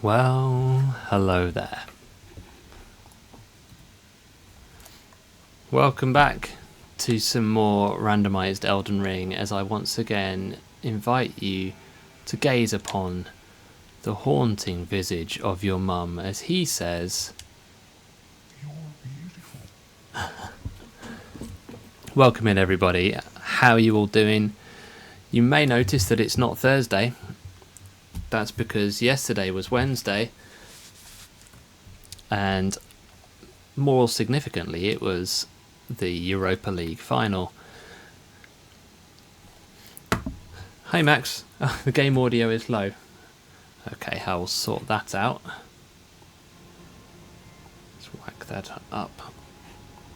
Well, hello there. Welcome back to some more randomised Elden Ring as I once again invite you to gaze upon the haunting visage of your mum as he says, "You're beautiful." Welcome in everybody. How are you all doing? You may notice that it's not Thursday. That's because yesterday was Wednesday, and more significantly, it was the Europa League final. Hi Max, the game audio is low. Okay, I'll sort that out. Let's whack that up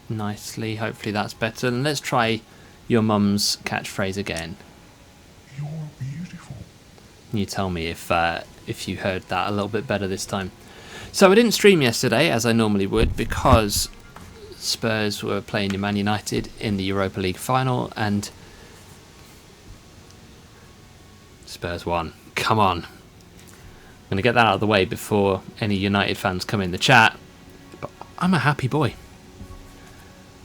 nicely. Hopefully that's better. And let's try your mum's catchphrase again. "You're beautiful." You tell me if you heard that a little bit better this time. So I didn't stream yesterday as I normally would because Spurs were playing Man United in the Europa League final and Spurs won. Come on. I'm going to get that out of the way before any United fans come in the chat. But I'm a happy boy.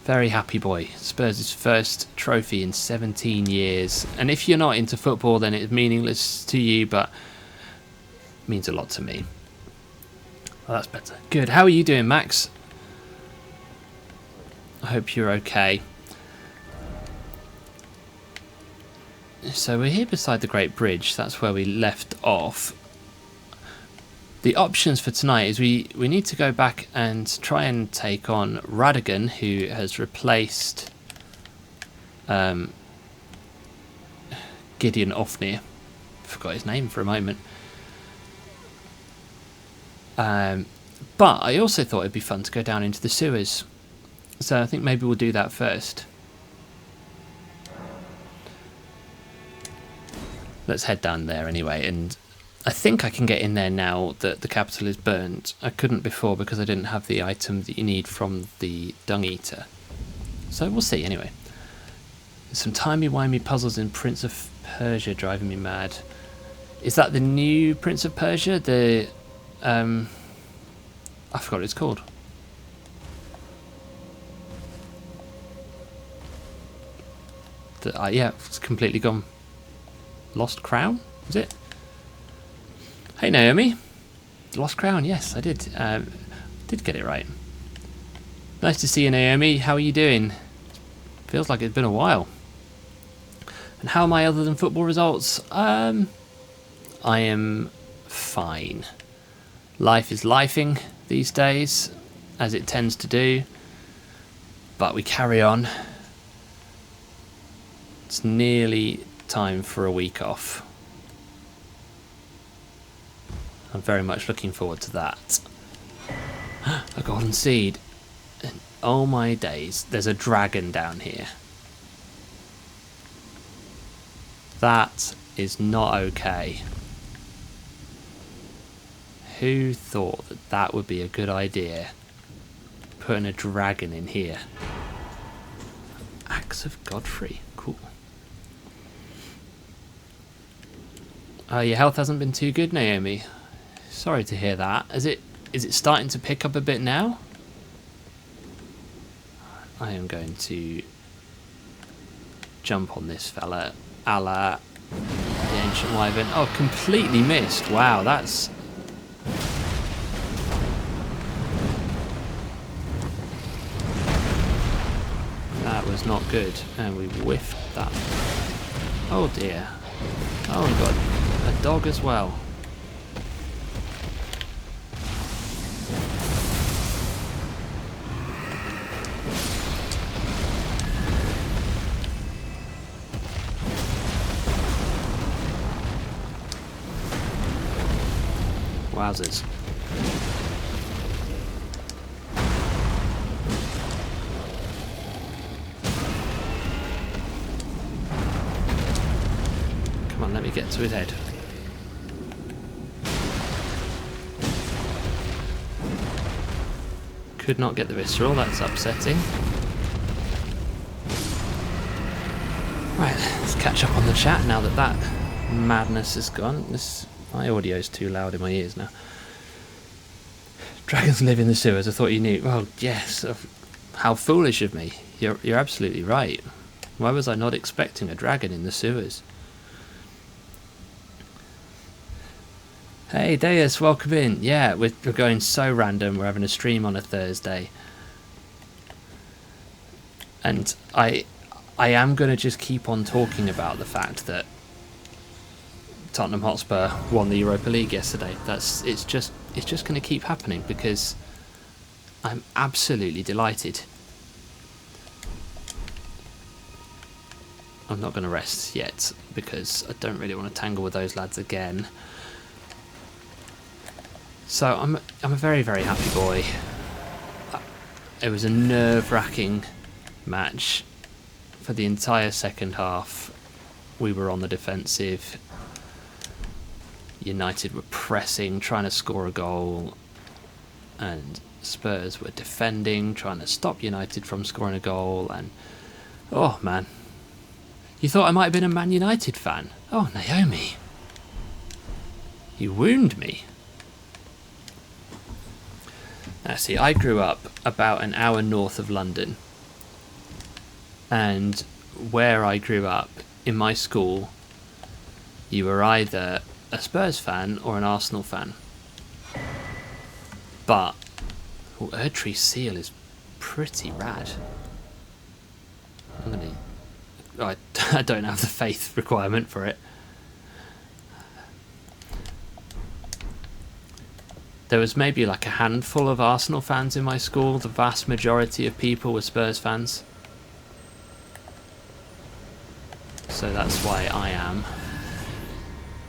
Very happy boy. Spurs' first trophy in 17 years. And if you're not into football, then it's meaningless to you, but it means a lot to me. Well, that's better. Good. How are you doing, Max? I hope you're okay. So we're here beside the Great Bridge. That's where we left off. The options for tonight is we need to go back and try and take on Radigan, who has replaced Gideon Ofnir. Forgot his name for a moment. But I also thought it'd be fun to go down into the sewers. So I think maybe we'll do that first. Let's head down there anyway, and I think I can get in there now that the capital is burnt. I couldn't before because I didn't have the item that you need from the Dung Eater. So we'll see anyway. There's some timey-wimey puzzles in Prince of Persia driving me mad. Is that the new Prince of Persia? The I forgot what it's called. Yeah, it's completely gone. Lost Crown? Is it? Hey Naomi. Lost Crown, yes, I did. Did get it right. Nice to see you, Naomi. How are you doing? Feels like it's been a while. And how am I other than football results? I am fine. Life is lifing these days, as it tends to do. But we carry on. It's nearly time for a week off. I'm very much looking forward to that. A golden seed. And oh my days, there's a dragon down here. That is not okay. Who thought that that would be a good idea? Putting a dragon in here. Axe of Godfrey. Cool. Your health hasn't been too good, Naomi. Sorry to hear that. Is it starting to pick up a bit now? I am going to jump on this fella, a la the Ancient Wyvern. Oh, completely missed. Wow, that's... That was not good. And we whiffed that. Oh dear. Oh, we've got a dog as well. Wowzers. Come on, let me get to his head. Could not get the visceral, that's upsetting. Right, let's catch up on the chat now that that madness is gone. My audio's too loud in my ears now. Dragons live in the sewers. I thought you knew. Well, yes. How foolish of me. You're absolutely right. Why was I not expecting a dragon in the sewers? Hey, Deus, welcome in. Yeah, we're going so random. We're having a stream on a Thursday. And I am going to just keep on talking about the fact that Tottenham Hotspur won the Europa League yesterday. It's just going to keep happening because I'm absolutely delighted. I'm not going to rest yet because I don't really want to tangle with those lads again. So I'm a very, very happy boy. It was a nerve-wracking match. For the entire second half, we were on the defensive. United were pressing, trying to score a goal, and Spurs were defending, trying to stop United from scoring a goal. And oh man, you thought I might have been a Man United fan? Oh, Naomi, you wound me. Now see, I grew up about an hour north of London, and where I grew up, in my school, you were either a Spurs fan or an Arsenal fan. But Erdtree Seal is pretty rad. I don't have the faith requirement for it. There was maybe like a handful of Arsenal fans in my school. The vast majority of people were Spurs fans. So that's why I am.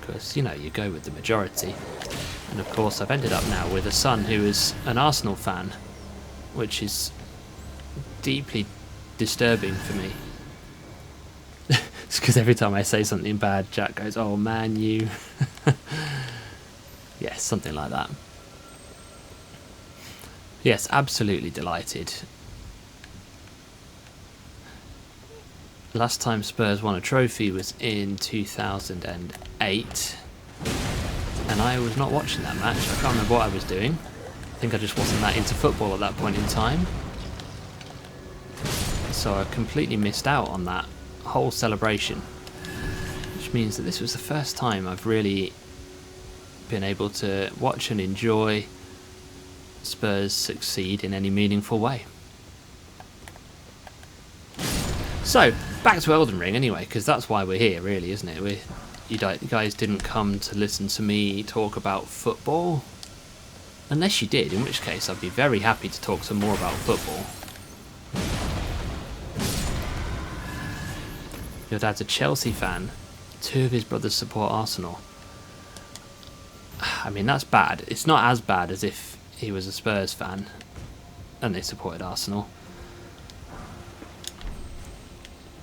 Because, you know, you go with the majority. And of course I've ended up now with a son who is an Arsenal fan, which is deeply disturbing for me. It's because every time I say something bad, Jack goes, "Oh man, you..." Yes, something like that. Yes, absolutely delighted. Last time Spurs won a trophy was in 2008, and I was not watching that match. I can't remember what I was doing. I think I just wasn't that into football at that point in time. So I completely missed out on that whole celebration, which means that this was the first time I've really been able to watch and enjoy Spurs succeed in any meaningful way. So, back to Elden Ring anyway, because that's why we're here, really, isn't it? You guys didn't come to listen to me talk about football. Unless you did, in which case I'd be very happy to talk some more about football. Your dad's a Chelsea fan. 2 of his brothers support Arsenal. I mean, that's bad. It's not as bad as if he was a Spurs fan and they supported Arsenal.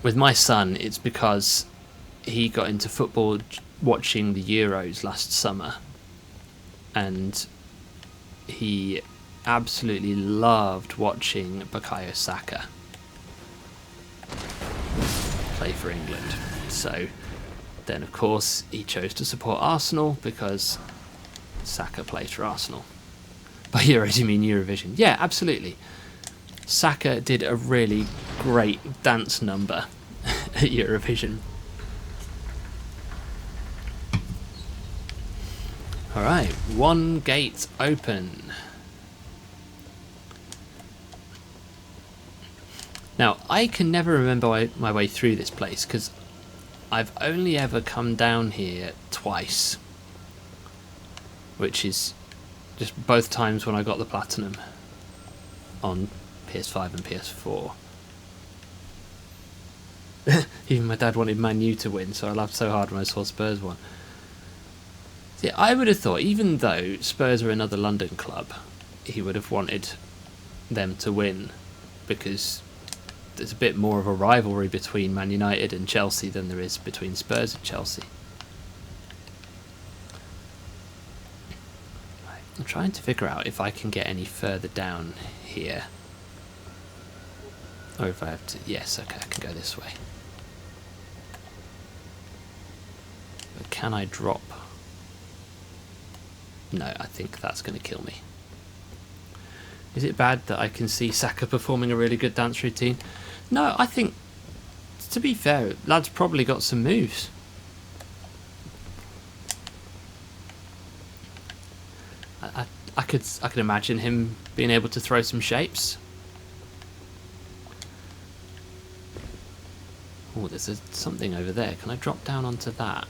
With my son, it's because he got into football watching the Euros last summer, and he absolutely loved watching Bukayo Saka play for England. So then, of course, he chose to support Arsenal because Saka plays for Arsenal. By Euros, you mean Eurovision? Yeah, absolutely. Saka did a really great dance number at Eurovision. Alright, 1 gate open. Now, I can never remember my way through this place because I've only ever come down here twice, which is just both times when I got the Platinum on PS5 and PS4. Even my dad wanted Man U to win, so I laughed so hard when I saw Spurs won. See, I would have thought, even though Spurs are another London club, he would have wanted them to win, because there's a bit more of a rivalry between Man United and Chelsea than there is between Spurs and Chelsea. Right, I'm trying to figure out if I can get any further down here. Or if I have to... Yes, okay, I can go this way. But can I drop? No, I think that's going to kill me. Is it bad that I can see Saka performing a really good dance routine? No, I think, to be fair, lad's probably got some moves. I could imagine him being able to throw some shapes. Oh, there's something over there. Can I drop down onto that?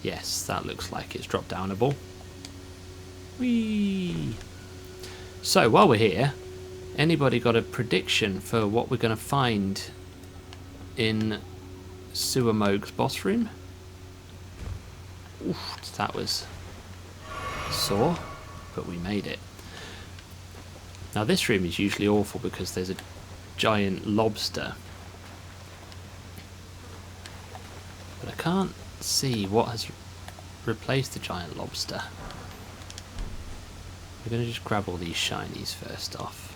Yes, that looks like it's drop downable. Whee! So, while we're here, anybody got a prediction for what we're going to find in Sewer Moog's boss room? Oof, that was sore, but we made it. Now this room is usually awful because there's a giant lobster, but I can't see what has replaced the giant lobster. We're going to just grab all these shinies first off.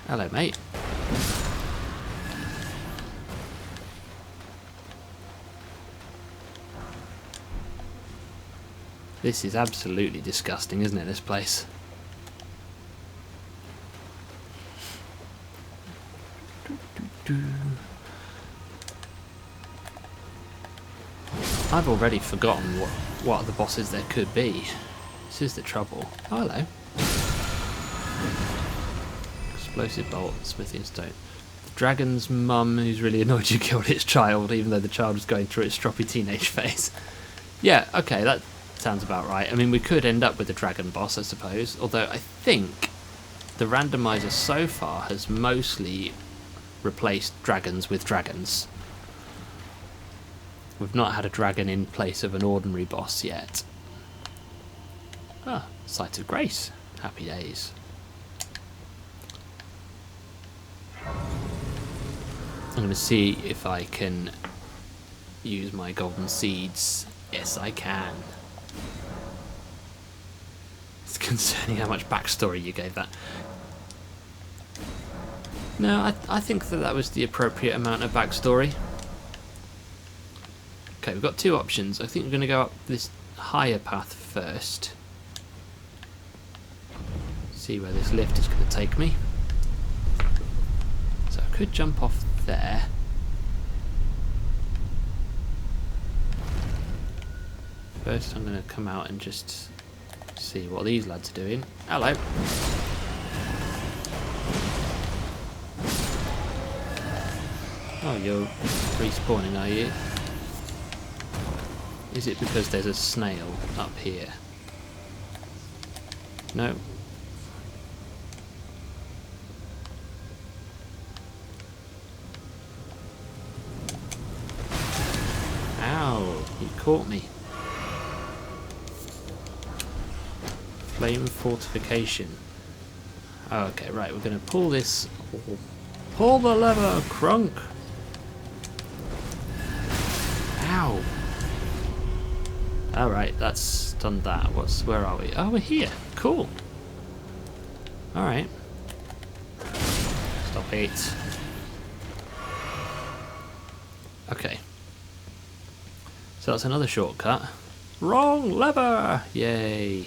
Hello, mate. This is absolutely disgusting, isn't it, this place? I've already forgotten what the bosses there could be. This is the trouble. Oh, hello. Explosive bolt, smithy and stone. The dragon's mum, who's really annoyed you killed its child, even though the child was going through its stroppy teenage phase. Yeah, okay, that sounds about right. I mean, we could end up with a dragon boss, I suppose, although I think the randomizer so far has mostly replaced dragons with dragons. We've not had a dragon in place of an ordinary boss yet. Ah, Sight of Grace. Happy days. I'm going to see if I can use my golden seeds. Yes, I can. It's concerning how much backstory you gave that. No, I think that was the appropriate amount of backstory. Okay, we've got two options. I think we're going to go up this higher path first. See where this lift is going to take me. So I could jump off there. First I'm going to come out and just see what these lads are doing. Hello. Oh, you're respawning, are you? Is it because there's a snail up here? No. Ow, you caught me. Flame fortification. Oh, okay, right, we're going to pull this. Pull the lever, Crunk! Ow! Alright, that's done that. Where are we? Oh, we're here. Cool. Alright. Stop it. Okay. So that's another shortcut. Wrong lever! Yay.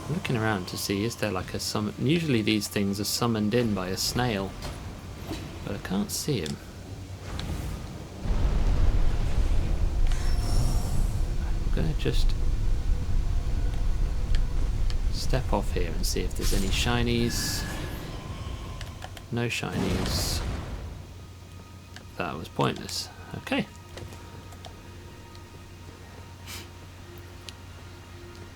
Looking around to see, is there like a summon? Usually these things are summoned in by a snail, but I can't see him. I'm gonna just step off here and see if there's any shinies. No shinies. That was pointless. Okay.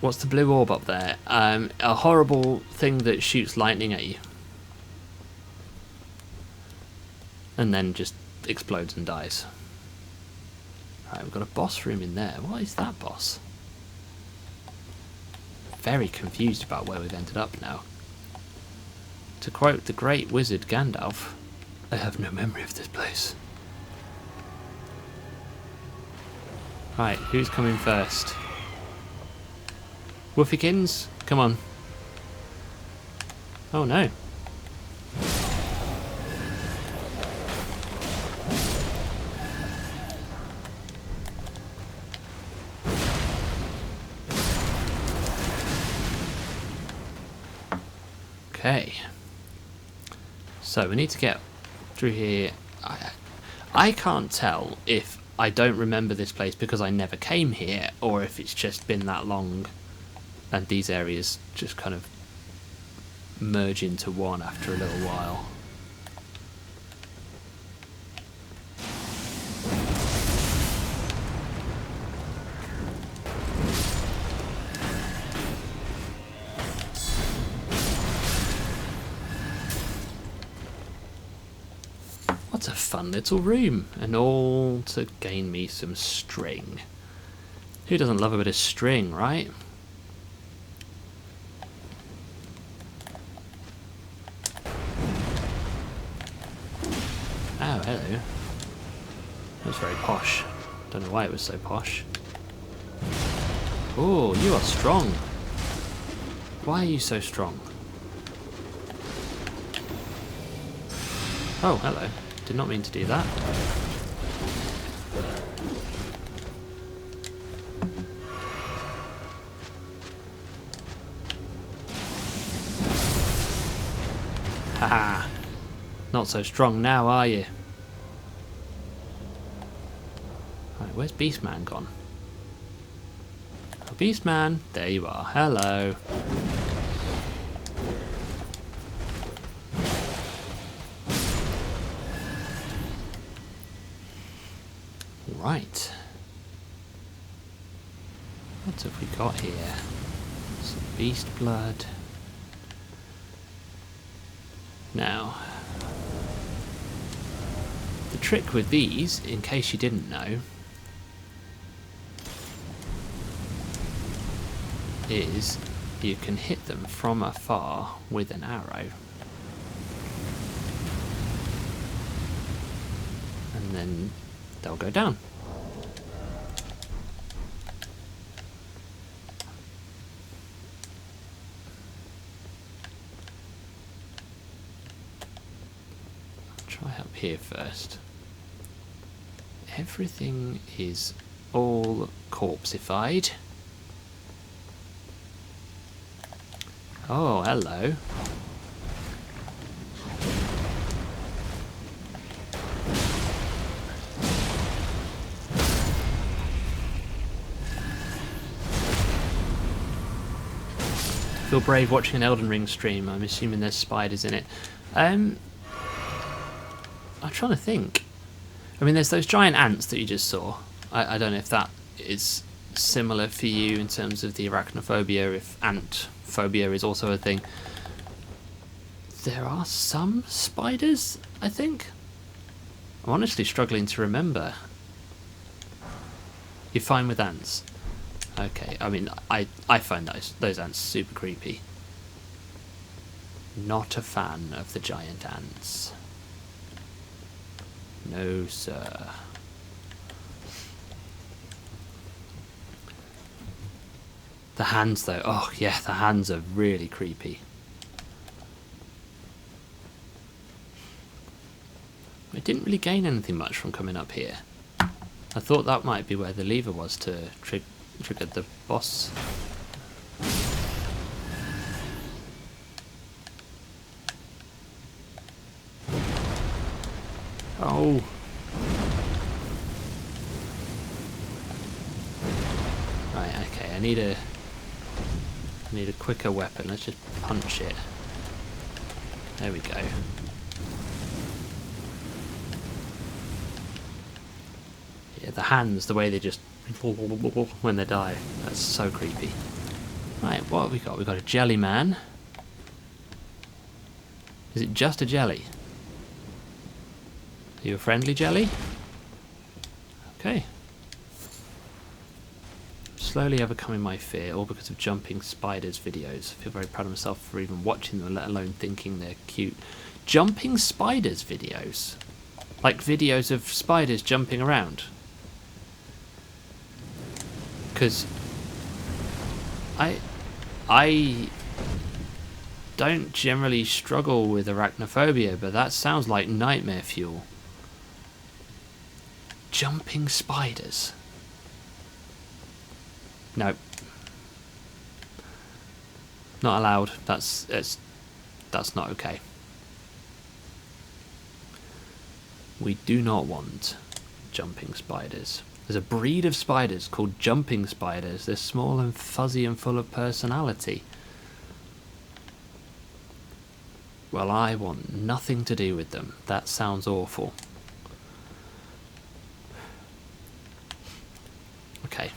What's the blue orb up there? A horrible thing that shoots lightning at you. And then just explodes and dies. Right, we've got a boss room in there. What is that boss? Very confused about where we've ended up now. To quote the great wizard Gandalf, I have no memory of this place. Right, who's coming first? Woofykins, come on. Oh no, Okay. So we need to get through here. I can't tell if I don't remember this place because I never came here, or if it's just been that long and these areas just kind of merge into one after a little while. What a fun little room, and all to gain me some string. Who doesn't love a bit of string, right? Oh, hello. That was very posh. Don't know why it was so posh. Oh, you are strong. Why are you so strong? Oh, hello. Did not mean to do that. Haha. Not so strong now, are you? Right, where's Beastman gone? Oh, Beastman, there you are. Hello. Right. What have we got here? Some beast blood. Now, the trick with these, in case you didn't know, is you can hit them from afar with an arrow. And then they'll go down. Try up here first. Everything is all corpseified. Oh, hello. Feel brave watching an Elden Ring stream. I'm assuming there's spiders in it. I'm trying to think. I mean, there's those giant ants that you just saw. I don't know if that is similar for you in terms of the arachnophobia, if ant phobia is also a thing. There are some spiders, I think. I'm honestly struggling to remember. You're fine with ants? Okay, I mean, I find those ants super creepy. Not a fan of the giant ants. No, sir. The hands, though. Oh, yeah, the hands are really creepy. I didn't really gain anything much from coming up here. I thought that might be where the lever was to trigger the boss. Oh. Right, okay, I need a quicker weapon. Let's just punch it. There we go. Yeah, the hands, the way they just when they die, that's so creepy. Right, what have we got? We've got a jelly man. Is it just a jelly? Are you a friendly jelly? Okay. Slowly overcoming my fear, all because of jumping spiders videos. I feel very proud of myself for even watching them, let alone thinking they're cute. Jumping spiders videos? Like videos of spiders jumping around? Because I don't generally struggle with arachnophobia, but that sounds like nightmare fuel. Jumping spiders. No. Not allowed. That's That's not okay. We do not want jumping spiders. There's a breed of spiders called jumping spiders. They're small and fuzzy and full of personality. Well, I want nothing to do with them. That sounds awful. Okay.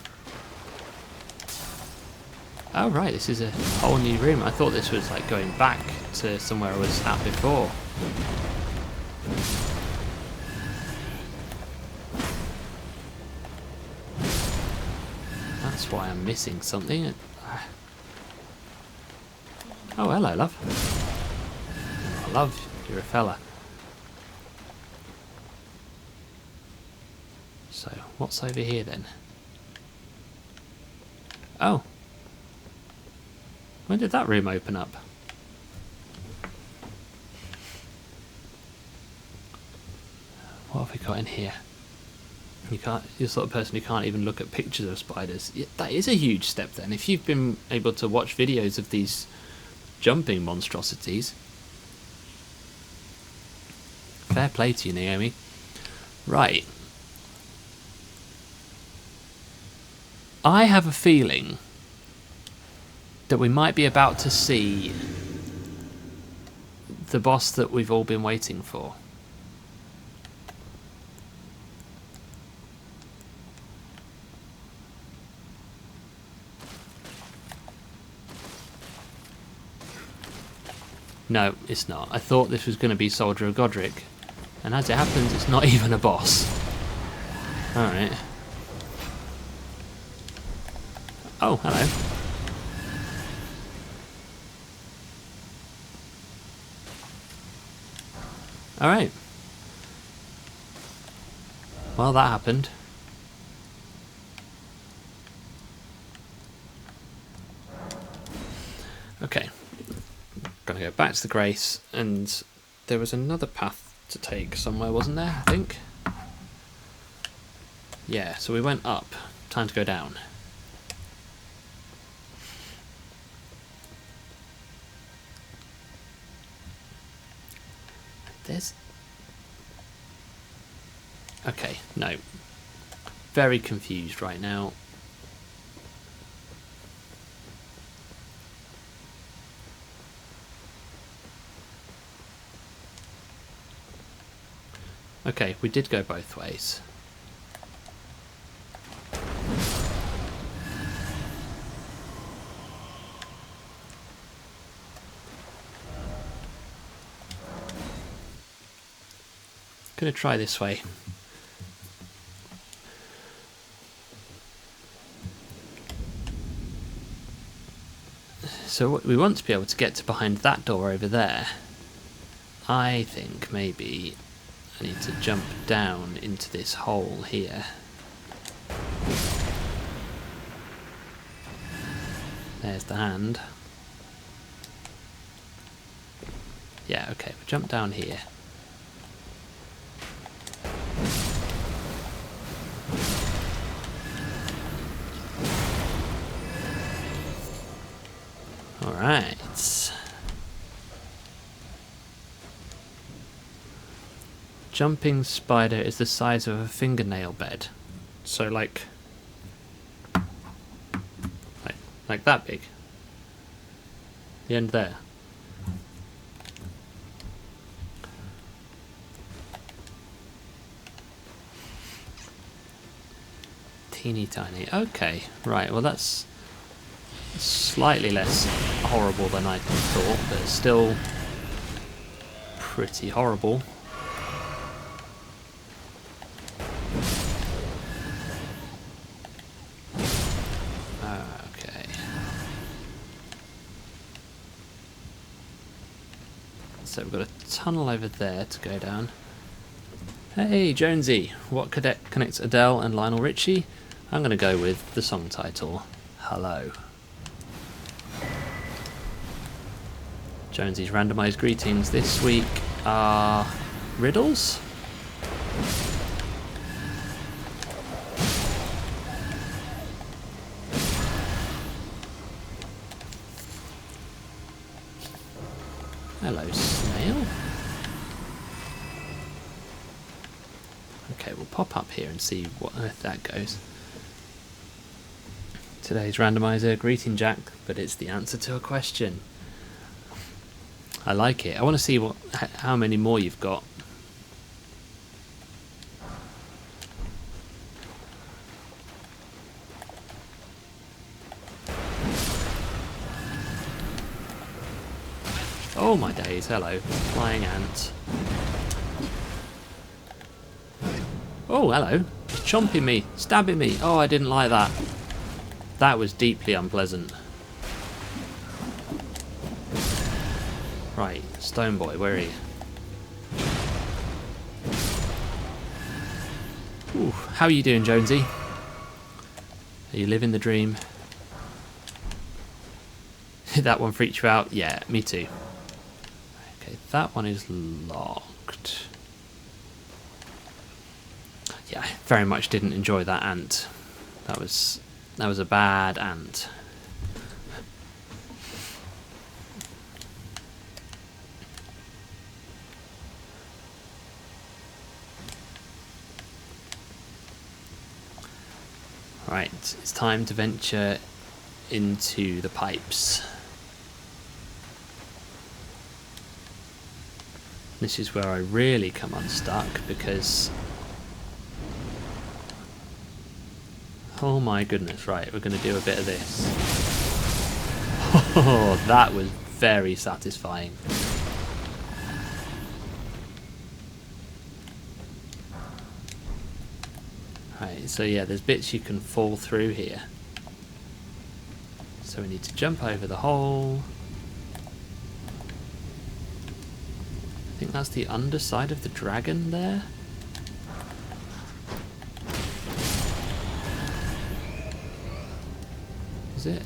Oh right, this is a whole new room. I thought this was like going back to somewhere I was at before. That's why I'm missing something. Oh, hello, love. Oh, love, you're a fella. So, what's over here then? Oh. When did that room open up? What have we got in here? You're the sort of person who can't even look at pictures of spiders. Yeah, that is a huge step then. If you've been able to watch videos of these jumping monstrosities. Fair play to you, Naomi. Right. I have a feeling that we might be about to see the boss that we've all been waiting for. No, it's not. I thought this was going to be Soldier of Godric, and as it happens, it's not even a boss. Alright. Oh, hello. Alright. Well, that happened. Okay. Gonna go back to the Grace, and there was another path to take somewhere, wasn't there, I think? Yeah, so we went up. Time to go down. There's... Okay, no. Very confused right now. Okay, we did go both ways. Gonna try this way. So we want to be able to get to behind that door over there. I think maybe I need to jump down into this hole here. There's the hand. Yeah, okay, we'll jump down here. Alright. Jumping spider is the size of a fingernail bed. So like that big. The end there. Teeny tiny. Okay, right, well that's slightly less horrible than I thought, but it's still pretty horrible. Okay. So we've got a tunnel over there to go down. Hey Jonesy, what connects Adele and Lionel Richie? I'm going to go with the song title, Hello. Jonesy's randomised greetings this week are riddles. Hello, snail. Okay, we'll pop up here and see what earth that goes. Today's randomizer, greeting Jack, but it's the answer to a question. I like it. I want to see how many more you've got. Oh my days, hello. Flying ant. Oh, hello. It's chomping me, stabbing me. Oh, I didn't like that. That was deeply unpleasant. Right, Stone Boy, where are you? Ooh, how are you doing, Jonesy? Are you living the dream? That one freaked you out? Yeah, me too. Okay, that one is locked. Yeah, I very much didn't enjoy that ant. That was a bad ant. Right, it's time to venture into the pipes. This is where I really come unstuck because... oh my goodness, right, we're going to do a bit of this. Oh, that was very satisfying. Right, so yeah, there's bits you can fall through here. So we need to jump over the hole. I think that's the underside of the dragon there. Is it?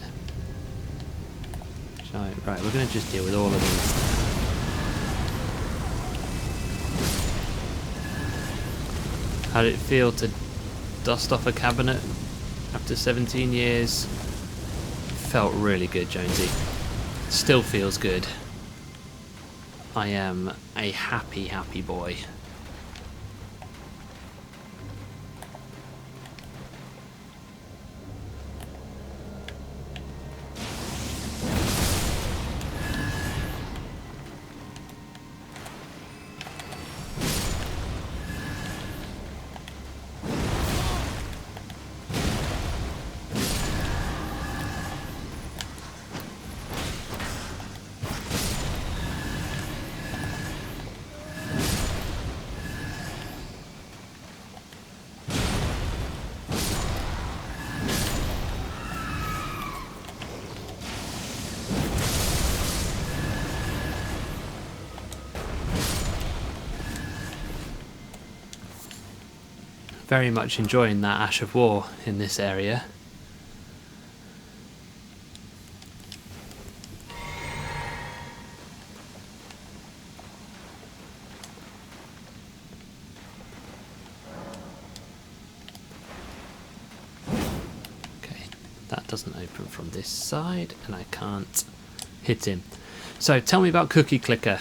Right, we're going to just deal with all of these. How did it feel to dust off a cabinet after 17 years? Felt really good, Jonesy. Still feels good. I am a happy, happy boy. Very much enjoying that Ash of War in this area. Okay, that doesn't open from this side and I can't hit him. So tell me about Cookie Clicker.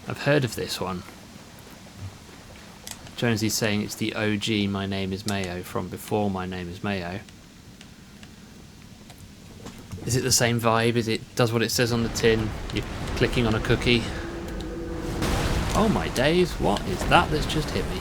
I've heard of this one. Jonesy's saying it's the OG My Name is Mayo from before My Name is Mayo. Is it the same vibe? Is it does what it says on the tin? You're clicking on a cookie. Oh my days, what is that that's just hit me?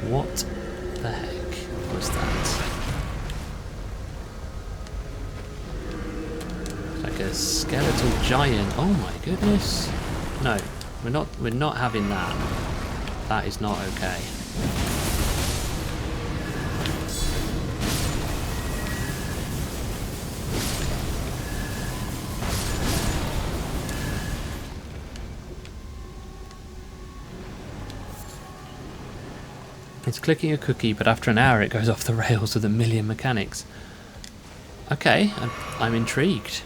What the heck was that? Like a skeletal giant. Oh my goodness. No, we're not having that. That is not okay. It's clicking a cookie, but after an hour it goes off the rails with a million mechanics. Okay, I'm intrigued.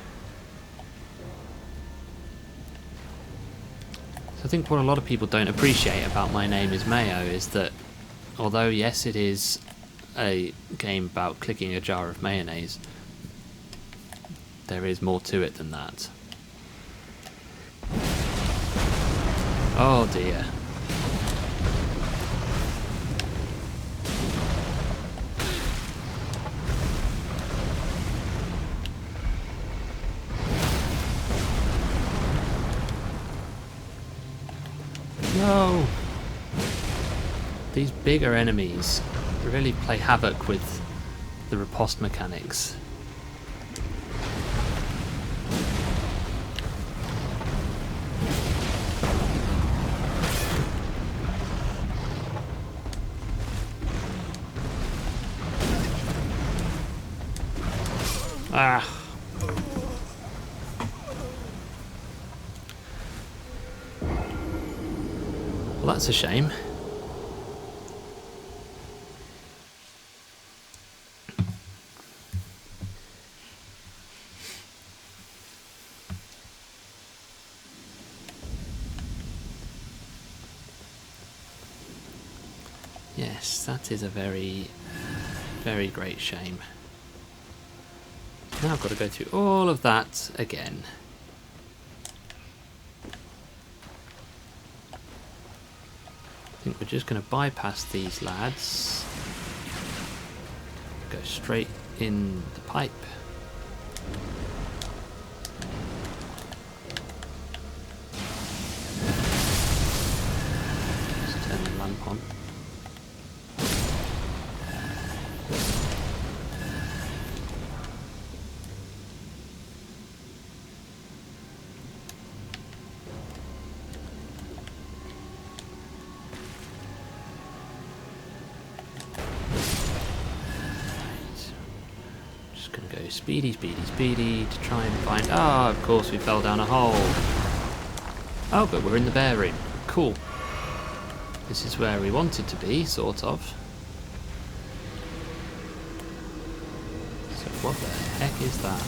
I think what a lot of people don't appreciate about My Name is Mayo is that although yes it is a game about clicking a jar of mayonnaise, there is more to it than that. Oh dear. No! These bigger enemies really play havoc with the riposte mechanics. Ah! Well, that's a shame. Yes, that is a very, very great shame. Now I've got to go through all of that again. I think we're just going to bypass these lads. Go straight in the pipe. Just turn the lamp on. Speedy, speedy, speedy to try and find... Ah, of course we fell down a hole. Oh, but we're in the bear room. Cool. This is where we wanted to be, sort of. So what the heck is that?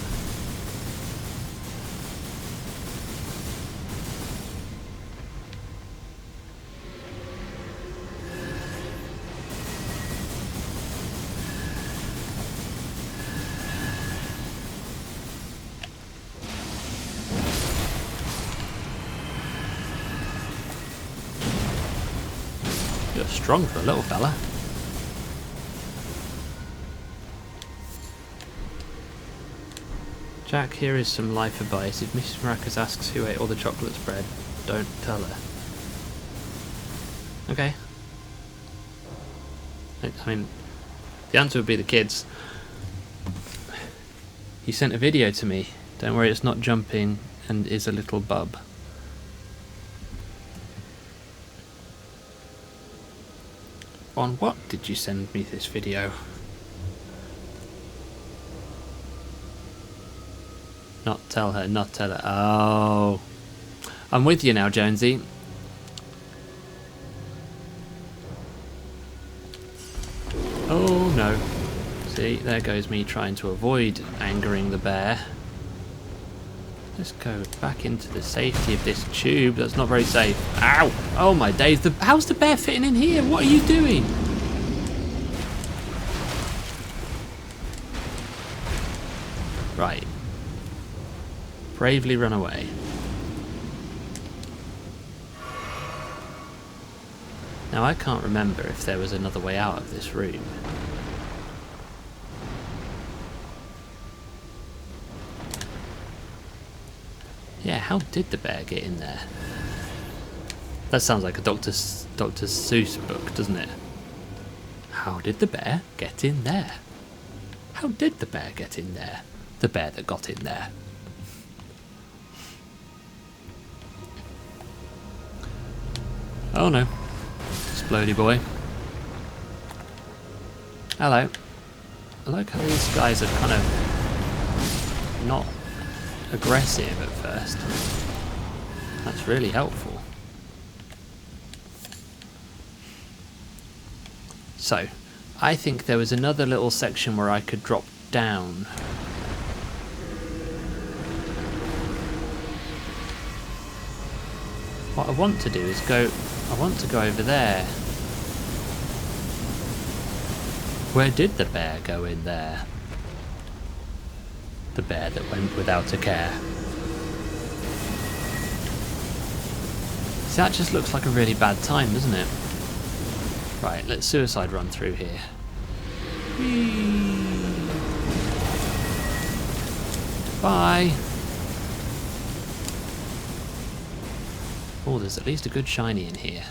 You're strong for a little fella. Jack, here is some life advice. If Mrs. Maracas asks who ate all the chocolate spread, don't tell her. Okay. I mean, the answer would be the kids. He sent a video to me. Don't worry, it's not jumping and is a little bub. On what did you send me this video? Not tell her, not tell her. Oh. I'm with you now, Jonesy. Oh no. See, there goes me trying to avoid angering the bear. Let's go back into the safety of this tube. That's not very safe. Ow! Oh my days. How's the bear fitting in here? What are you doing? Right. Bravely run away. Now I can't remember if there was another way out of this room. Yeah, how did the bear get in there? That sounds like a Dr. Seuss book, doesn't it? How did the bear get in there? How did the bear get in there? The bear that got in there. Oh no. Explodey boy. Hello. I like how these guys are kind of not aggressive at first. That's really helpful. So, I think there was another little section where I could drop down. What I want to do is go... I want to go over there. Where did the bear go in there? The bear that went without a care. See, that just looks like a really bad time, doesn't it? Right, let's suicide run through here. Whee! Bye! Oh, there's at least a good shiny in here.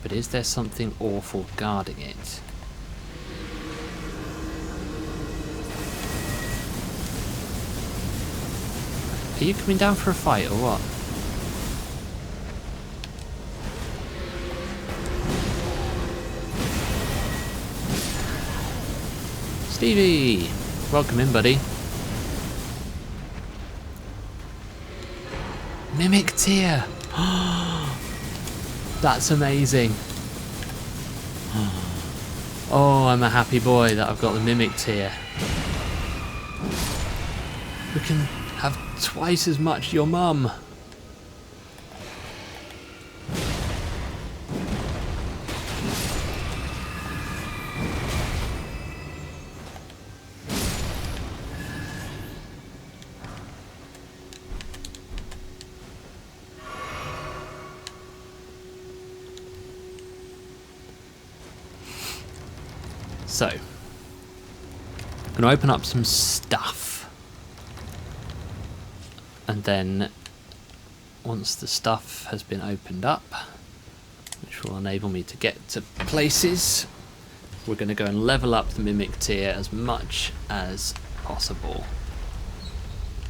But is there something awful guarding it? Are you coming down for a fight or what? Stevie! Welcome in, buddy. Mimic Tear! That's amazing. Oh, I'm a happy boy that I've got the Mimic Tear. We can have twice as much your mum. So, I'm going to open up some stuff, and then once the stuff has been opened up, which will enable me to get to places, we're going to go and level up the Mimic Tier as much as possible.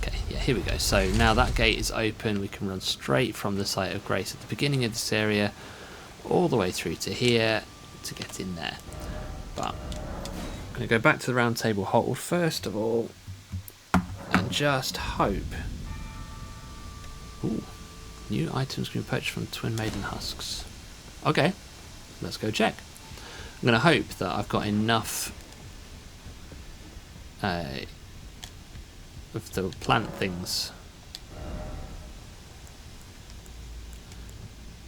Okay, yeah, here we go. So now that gate is open, we can run straight from the site of grace at the beginning of this area all the way through to here to get in there. But I'm going to go back to the round table hold first of all and just hope. Ooh, new items can be purchased from Twin Maiden Husks. Okay, let's go check. I'm going to hope that I've got enough of the plant things.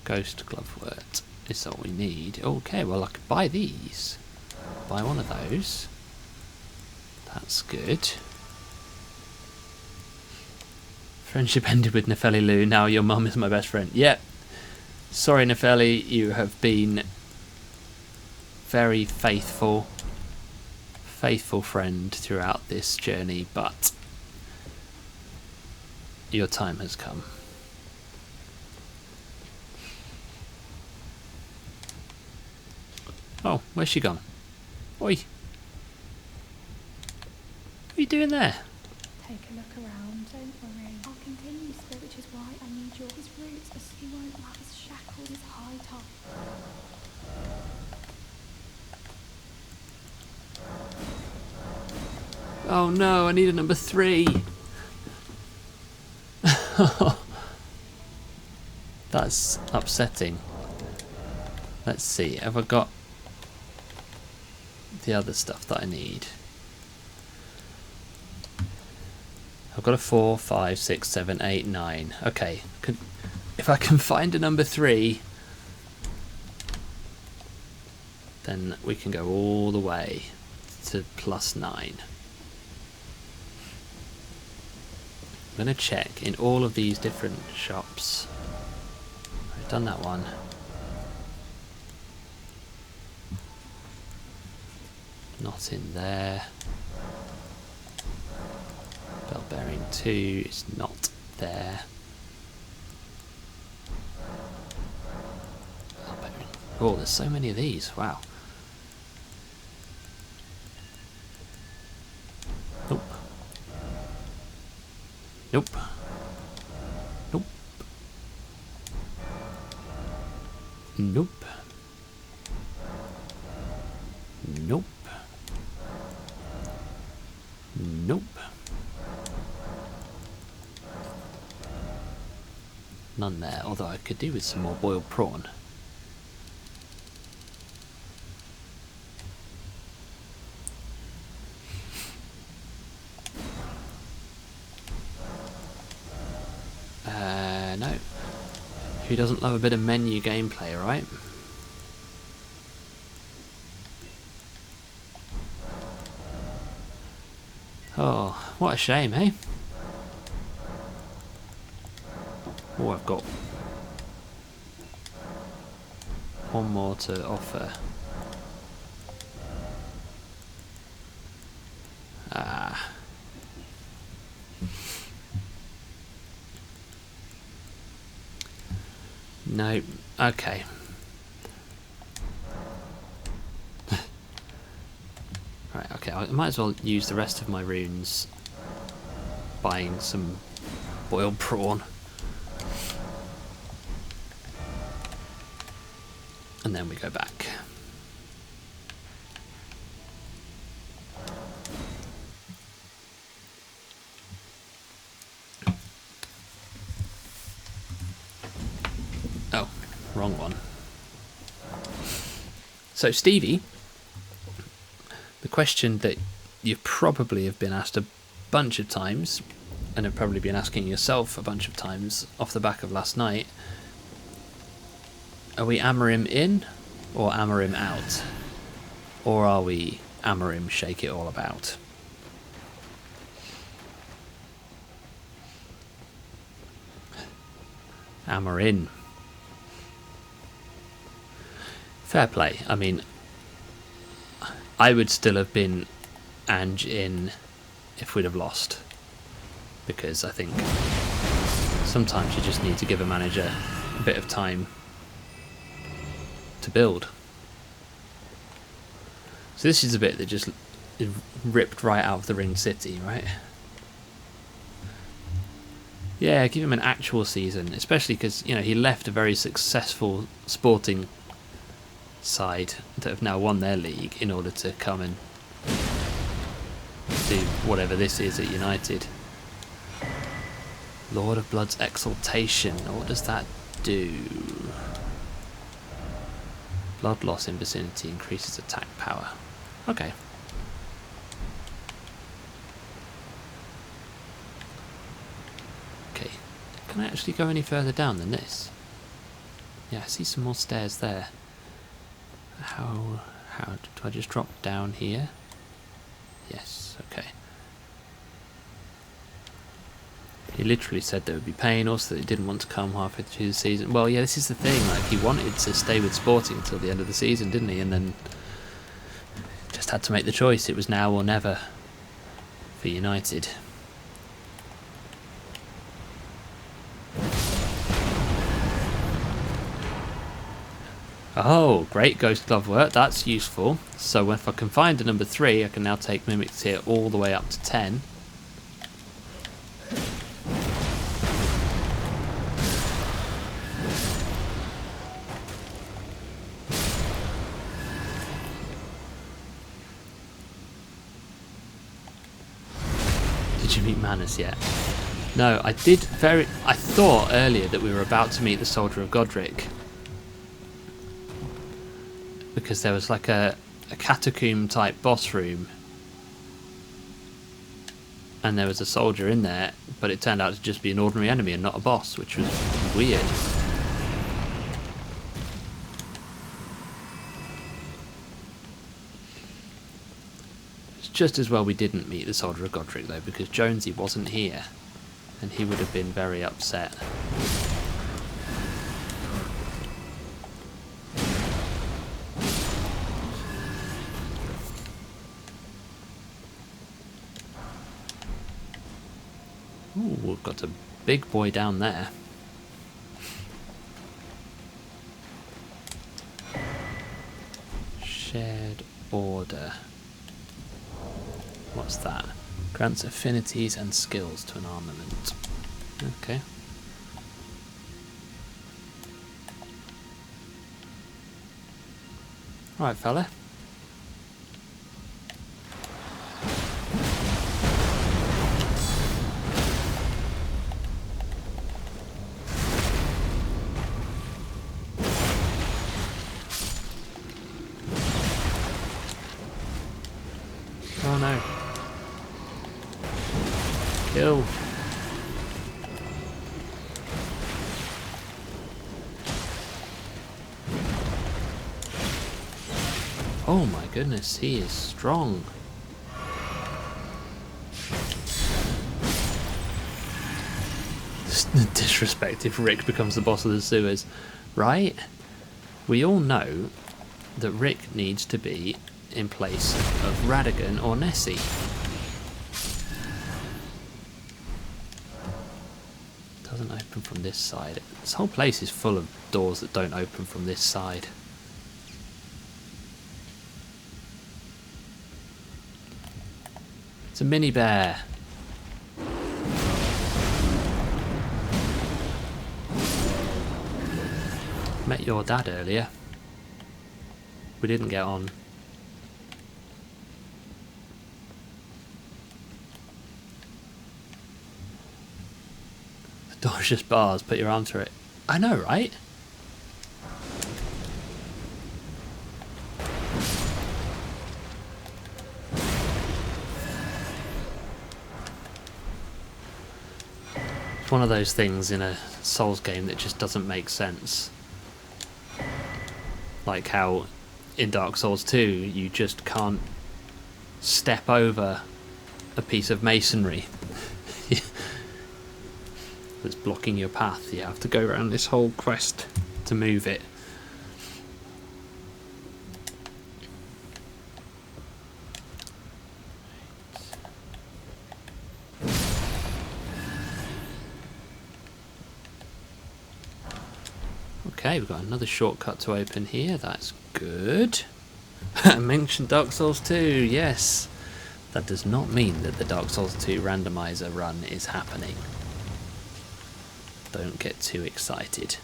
Ghost Glovewort is all we need. Okay, well I could buy these. Buy one of those. That's good. Friendship ended with Nepheli Lou. Now your mum is my best friend. Yep. Sorry, Nepheli, you have been very faithful friend throughout this journey, but your time has come. Oh, where's she gone? Oi! What are you doing there? Take a look around, don't worry. I'll continue still, which is why I need your roots, as he won't have his shackles his high top. Oh no, I need a number 3. That's upsetting. Let's see, have I got the other stuff that I need? I've got a 4, 5, 6, 7, 8, 9. Okay, if I can find a number 3, then we can go all the way to +9. I'm going to check in all of these different shops. I've done that one. Not in there. Bell bearing 2 is not there. Bell bearing. Oh, there's so many of these. Wow. Nope. Nope. Nope. Nope. Nope. Nope. None there, although I could do with some more boiled prawn. No. Who doesn't love a bit of menu gameplay, right? Oh, what a shame, eh? Oh, I've got one more to offer. Ah. No. Okay. Right, okay, I might as well use the rest of my runes buying some boiled prawn. And then we go back. Oh, wrong one. So Stevie, the question that you probably have been asked a bunch of times, and have probably been asking yourself a bunch of times off the back of last night, are we Amarim in or Amarim out? Or are we Amarim shake it all about? Amarin. Fair play. I mean, I would still have been Ange in if we'd have lost. Because I think sometimes you just need to give a manager a bit of time to build. So this is a bit that just ripped right out of the Ring City, right? Yeah, give him an actual season, especially because, you know, he left a very successful Sporting side that have now won their league in order to come and do whatever this is at United. Lord of Blood's Exaltation. What does that do? Blood loss in vicinity increases attack power. Okay. Okay. Can I actually go any further down than this? Yeah, I see some more stairs there. How do I just drop down here? Yes, okay. He literally said there would be pain, also that he didn't want to come halfway through the season. Well, yeah, this is the thing, like, he wanted to stay with Sporting until the end of the season, didn't he? And then just had to make the choice. It was now or never for United. Oh, great Ghost Glove work, that's useful. So if I can find a number 3, I can now take Mimics here all the way up to 10. Did you meet Manus yet? No, I thought earlier that we were about to meet the Soldier of Godric. Because there was like a catacomb type boss room. And there was a soldier in there, but it turned out to just be an ordinary enemy and not a boss, which was weird. It's just as well we didn't meet the Soldier of Godric though, because Jonesy wasn't here. And he would have been very upset. Ooh, we've got a big boy down there. Shared order. What's that? Grants affinities and skills to an armament. Okay. Right, fella. Oh no. Kill. Oh my goodness, he is strong. Disrespect if Rick becomes the boss of the sewers, right? We all know that Rick needs to be in place of Radigan or Nessie. Doesn't open from this side. This whole place is full of doors that don't open from this side. It's a mini bear. Met your dad earlier. We didn't get on. The door's just bars, put your arm through it. I know, right? It's one of those things in a Souls game that just doesn't make sense. Like how in Dark Souls 2 you just can't step over a piece of masonry that's blocking your path. You have to go around this whole quest to move it. Okay, we've got another shortcut to open here. That's good. I mentioned Dark Souls 2, yes. That does not mean that the Dark Souls 2 randomizer run is happening. Don't get too excited.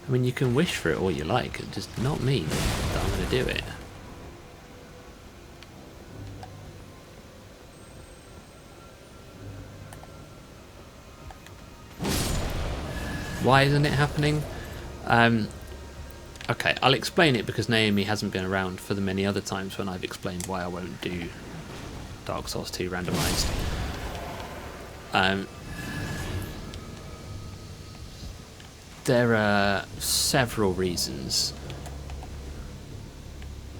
I mean, you can wish for it all you like. It does not mean that I'm going to do it. Why isn't it happening? Okay, I'll explain it because Naomi hasn't been around for the many other times when I've explained why I won't do Dark Souls 2 randomised. There are several reasons.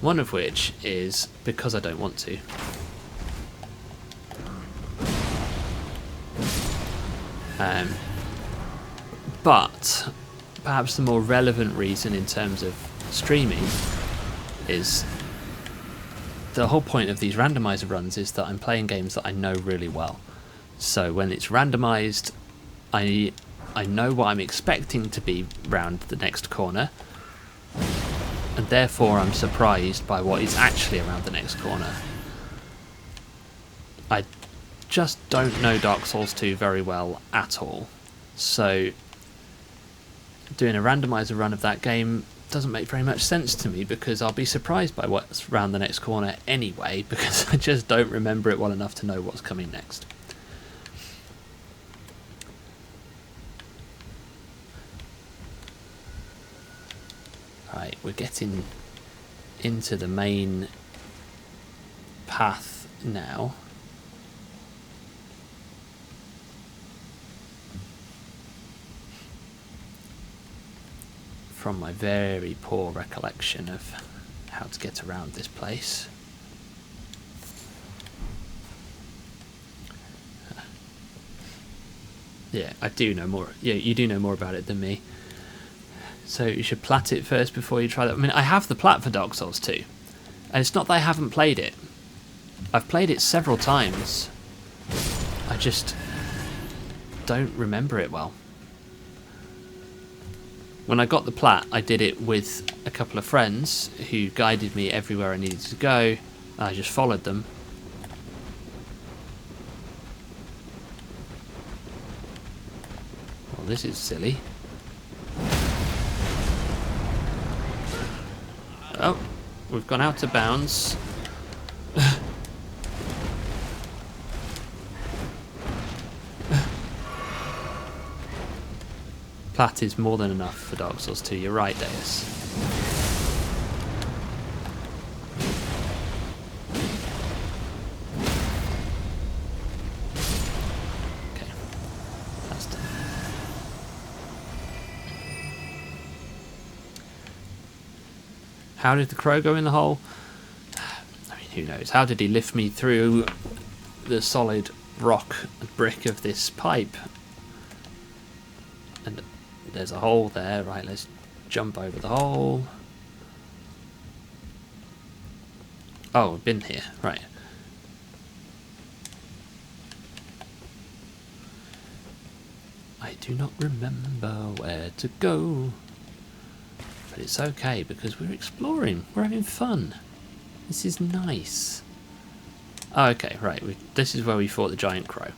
One of which is because I don't want to. But perhaps the more relevant reason in terms of streaming is the whole point of these randomizer runs is that I'm playing games that I know really well. So when it's randomized, I know what I'm expecting to be round the next corner, and therefore I'm surprised by what is actually around the next corner. I just don't know Dark Souls 2 very well at all, so doing a randomizer run of that game doesn't make very much sense to me because I'll be surprised by what's round the next corner anyway because I just don't remember it well enough to know what's coming next. Right, we're getting into the main path now. From my very poor recollection of how to get around this place. Yeah, I do know more. Yeah, you do know more about it than me. So you should plat it first before you try that. I mean, I have the plat for Dark Souls 2. And it's not that I haven't played it. I've played it several times. I just don't remember it well. When I got the plat, I did it with a couple of friends who guided me everywhere I needed to go. I just followed them. Well, this is silly. Oh, we've gone out of bounds. Plat is more than enough for Dark Souls 2, you're right, Deus. Okay, that's done. How did the crow go in the hole? I mean, who knows? How did he lift me through the solid rock brick of this pipe? And there's a hole there. Right, let's jump over the hole. Oh, we've been here. Right. I do not remember where to go. But it's okay because we're exploring. We're having fun. This is nice. Oh, okay, right. This is where we fought the giant crow.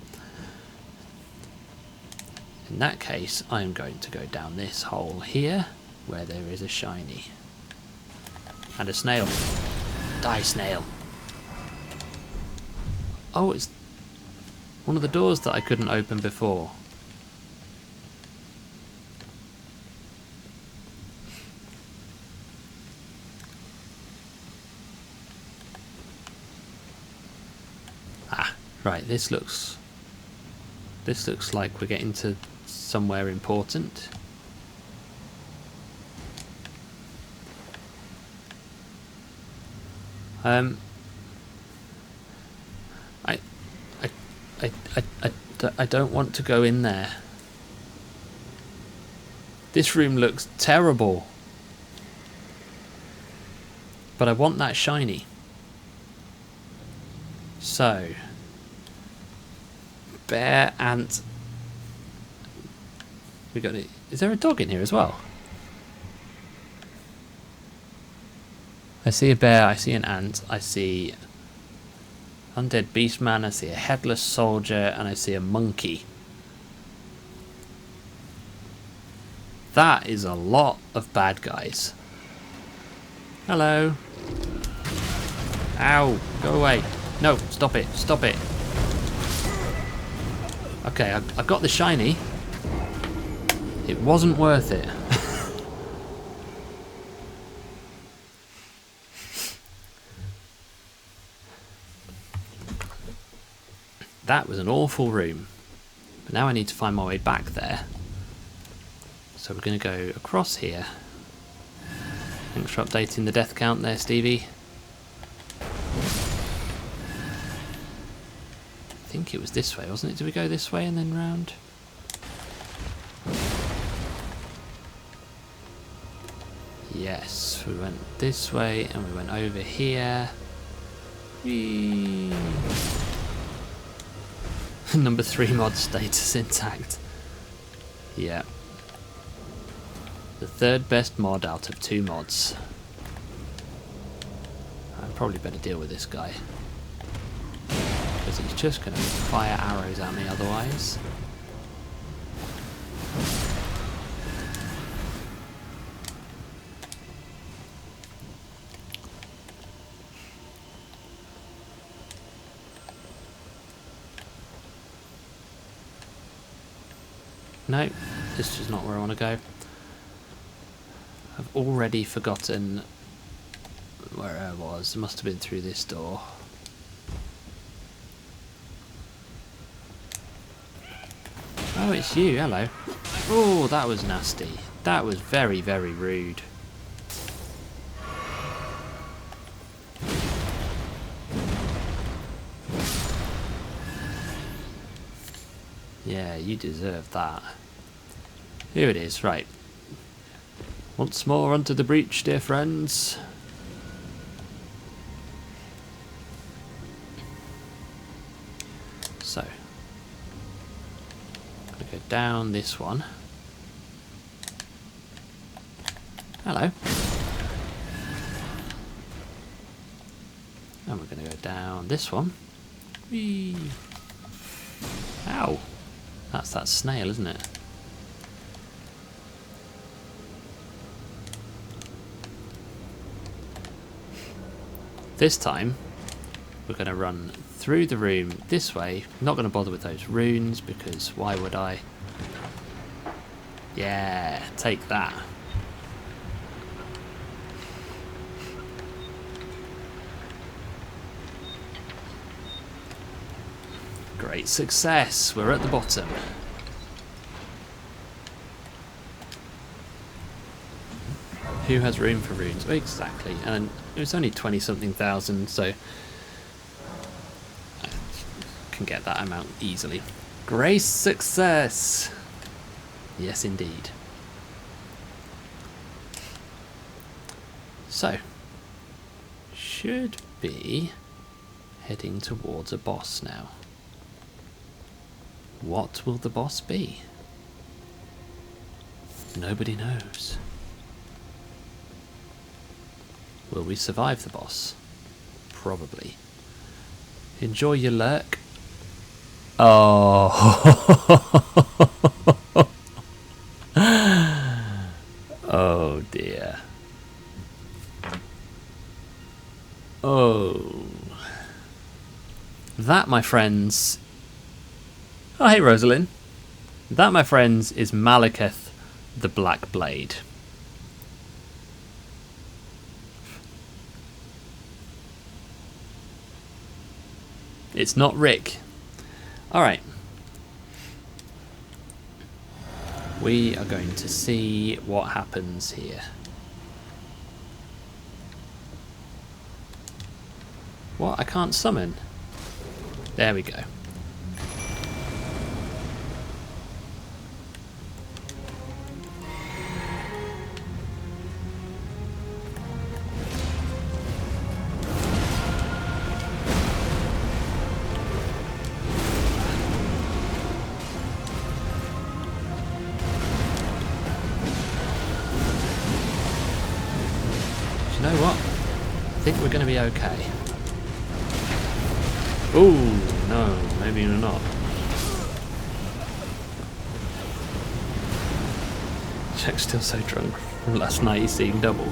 In that case, I'm going to go down this hole here where there is a shiny. And a snail. Die, snail. Oh, it's one of the doors that I couldn't open before. Right, this looks like we're getting to somewhere important. I don't want to go in there. This room looks terrible. But I want that shiny. So, bear, ant. We got it. Is there a dog in here as well? I see a bear, I see an ant, I see undead beastman, I see a headless soldier, and I see a monkey. That is a lot of bad guys. Hello. Ow, go away. No, stop it, stop it. Okay, I got the shiny. It wasn't worth it. That was an awful room. But now I need to find my way back there. So we're going to go across here. Thanks for updating the death count there, Stevie. I think it was this way, wasn't it? Did we go this way and then round? Yes, we went this way and we went over here. Whee! Number 3 mod status intact. Yeah. The 3rd best mod out of 2 mods. I probably better deal with this guy. Because he's just going to fire arrows at me otherwise. No, this is not where I want to go. I've already forgotten where I was. It must have been through this door. Oh, it's you. Hello. Oh, that was nasty. That was very, very rude. Yeah, you deserve that. Here it is, right. Once more onto the breach, dear friends. So, I'm going to go down this one. Hello. And we're going to go down this one. Whee! Ow! That's that snail, isn't it? This time, we're going to run through the room this way. Not going to bother with those runes, because why would I? Yeah, take that. Great success. We're at the bottom. Who has room for runes? Exactly. And it was only 20-something thousand, so I can get that amount easily. Grace success! Yes, indeed. So, should be heading towards a boss now. What will the boss be? Nobody knows. Will we survive the boss? Probably. Enjoy your lurk. Oh. Oh dear. Oh. That, my friends... Oh, hey, Rosalind. That, my friends, is Malekith the Black Blade. It's not Rick. Alright. We are going to see what happens here. What? I can't summon? There we go. You know what? I think we're going to be okay. Ooh, no, maybe we're not. Jack's still so drunk from last night he's seeing double.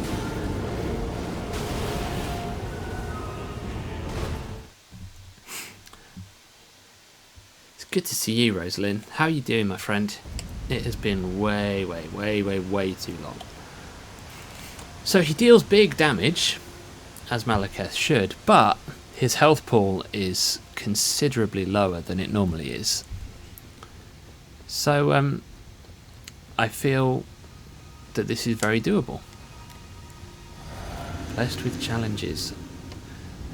It's good to see you, Rosalind. How are you doing, my friend? It has been way too long. So he deals big damage, as Malekith should, but his health pool is considerably lower than it normally is. So I feel that this is very doable. Blessed with challenges.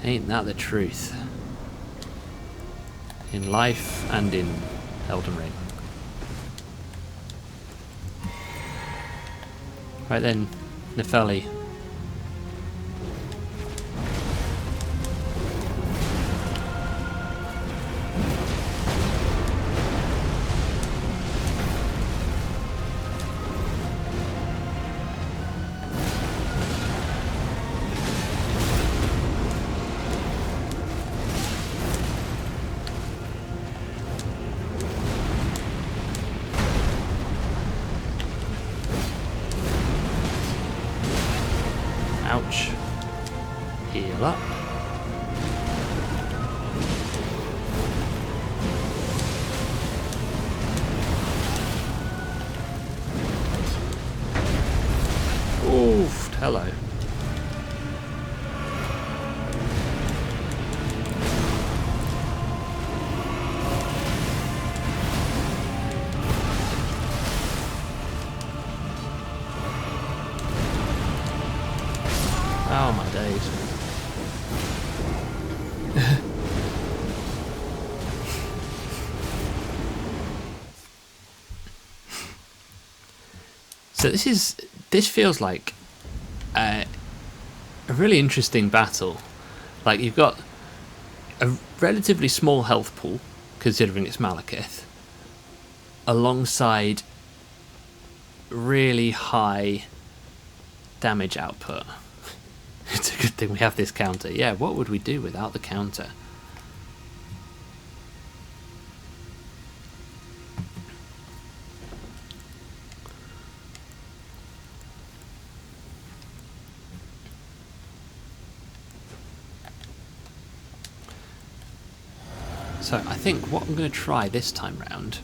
Ain't that the truth? In life and in Elden Ring. Right then, Nefeli. Ouch. Heal up. Oof, hello. Oh my days. So this feels like a really interesting battle. Like, you've got a relatively small health pool, considering it's Malekith, alongside really high damage output. It's a good thing we have this counter. Yeah, what would we do without the counter? So I think what I'm going to try this time round...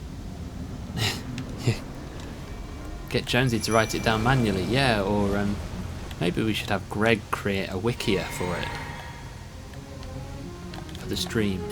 Get Jonesy to write it down manually, yeah, or maybe we should have Greg create a wikia for it. For the stream.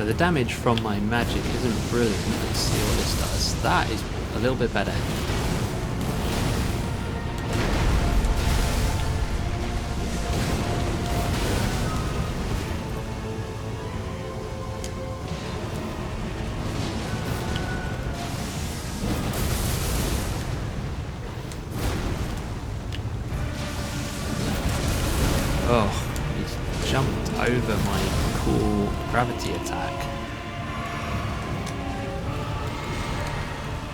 So the damage from my magic isn't brilliant. Let's see what this does. That is a little bit better. Oh, he's jumped over my cool gravity attack.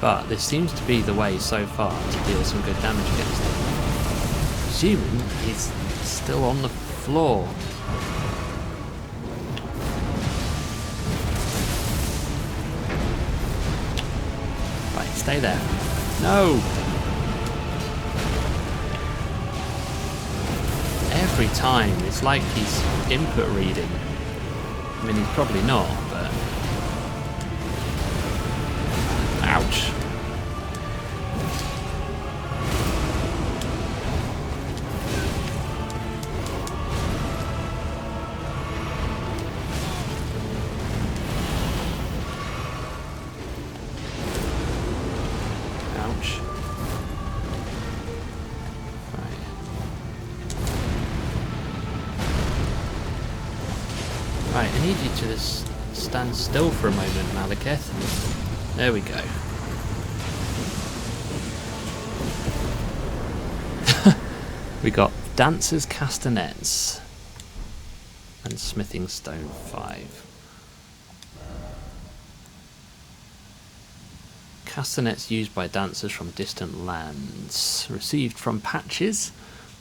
But this seems to be the way so far to deal some good damage against him. Presuming he's still on the floor. Right, stay there. No! Every time, it's like he's input reading. I mean, he's probably not, but... Ouch. Ouch. Right, I need you to just stand still for a moment, Malekith. There we go. We got Dancer's Castanets and Smithing Stone 5. Castanets used by dancers from distant lands. Received from Patches.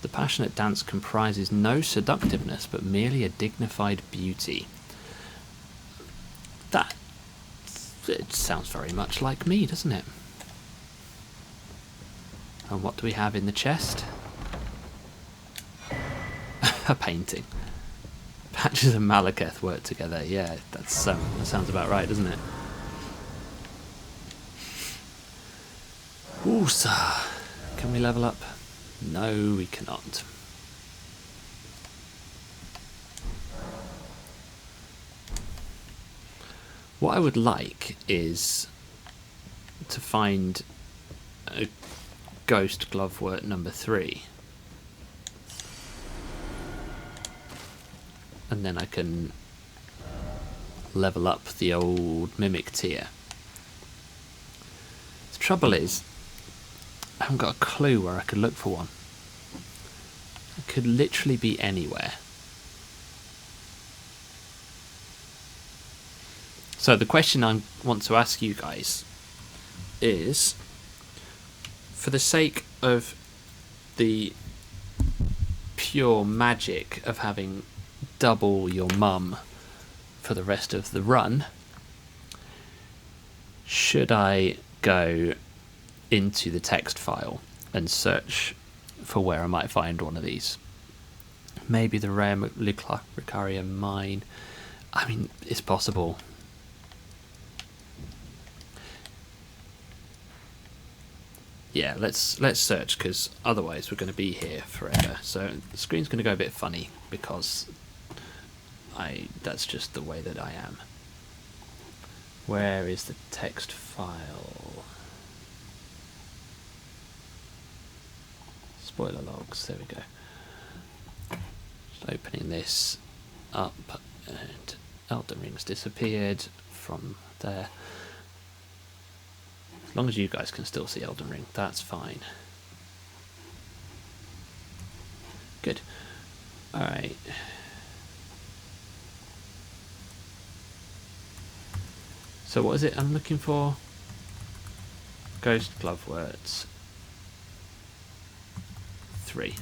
The passionate dance comprises no seductiveness, but merely a dignified beauty. It sounds very much like me, doesn't it? And what do we have in the chest? A painting. Patches and Malekith work together. Yeah, that sounds about right, doesn't it? Ooh, can we level up? No, we cannot. What I would like is to find a Ghost Glovewort number 3. And then I can level up the old Mimic tier. The trouble is, I haven't got a clue where I could look for one. It could literally be anywhere. So the question I want to ask you guys is, for the sake of the pure magic of having double your mum for the rest of the run, should I go into the text file and search for where I might find one of these? Maybe the rare Lucaria mine. I mean, it's possible. Yeah, let's search, because otherwise we're going to be here forever. So the screen's going to go a bit funny because that's just the way that I am. Where is the text file? Spoiler logs, there we go. Just opening this up, and Elden Ring's disappeared from there. As long as you guys can still see Elden Ring, that's fine. Good. Alright. So what is it I'm looking for? Ghost Glovewort 3.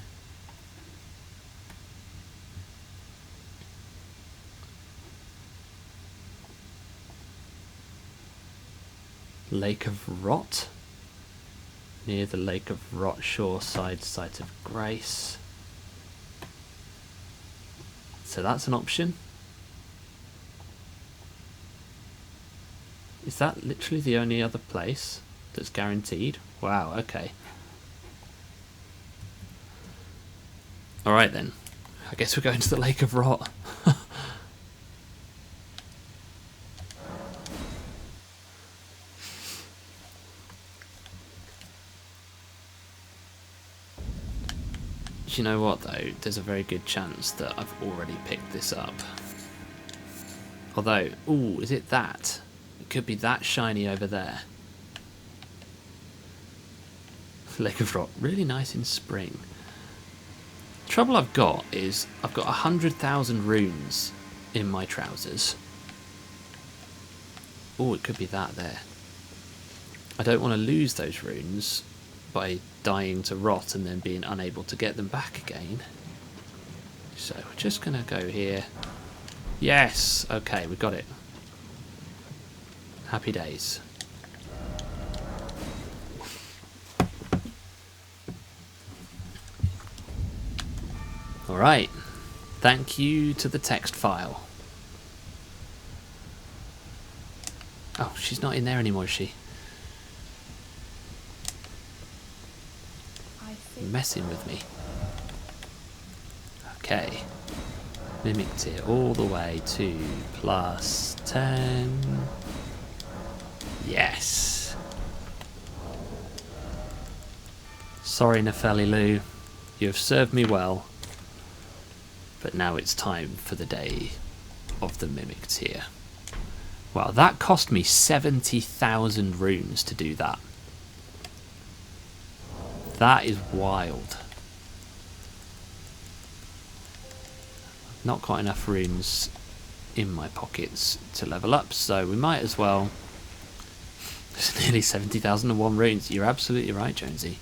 Lake of Rot. Near the Lake of Rot shore side site of Grace. So that's an option. Is that literally the only other place that's guaranteed? Wow, okay. Alright then. I guess we're going to the Lake of Rot. Do you know what though? There's a very good chance that I've already picked this up. Although, ooh, is it that? It could be that shiny over there. Lake of Rot, really nice in spring. Trouble I've got is I've got 100,000 runes in my trousers. Oh, it could be that there. I don't want to lose those runes by dying to rot and then being unable to get them back again. So we're just going to go here. Yes! Okay, we got it. Happy days. Alright. Thank you to the text file. Oh, she's not in there anymore, is she? Messing with me. Okay. Mimic tier all the way to plus 10. Yes. Sorry, Nefeli Lou. You have served me well. But now it's time for the day of the Mimic tier. Wow, that cost me 70,000 runes to do that. That is wild. Not quite enough runes in my pockets to level up, so we might as well. There's nearly 70,001 runes. You're absolutely right, Jonesy.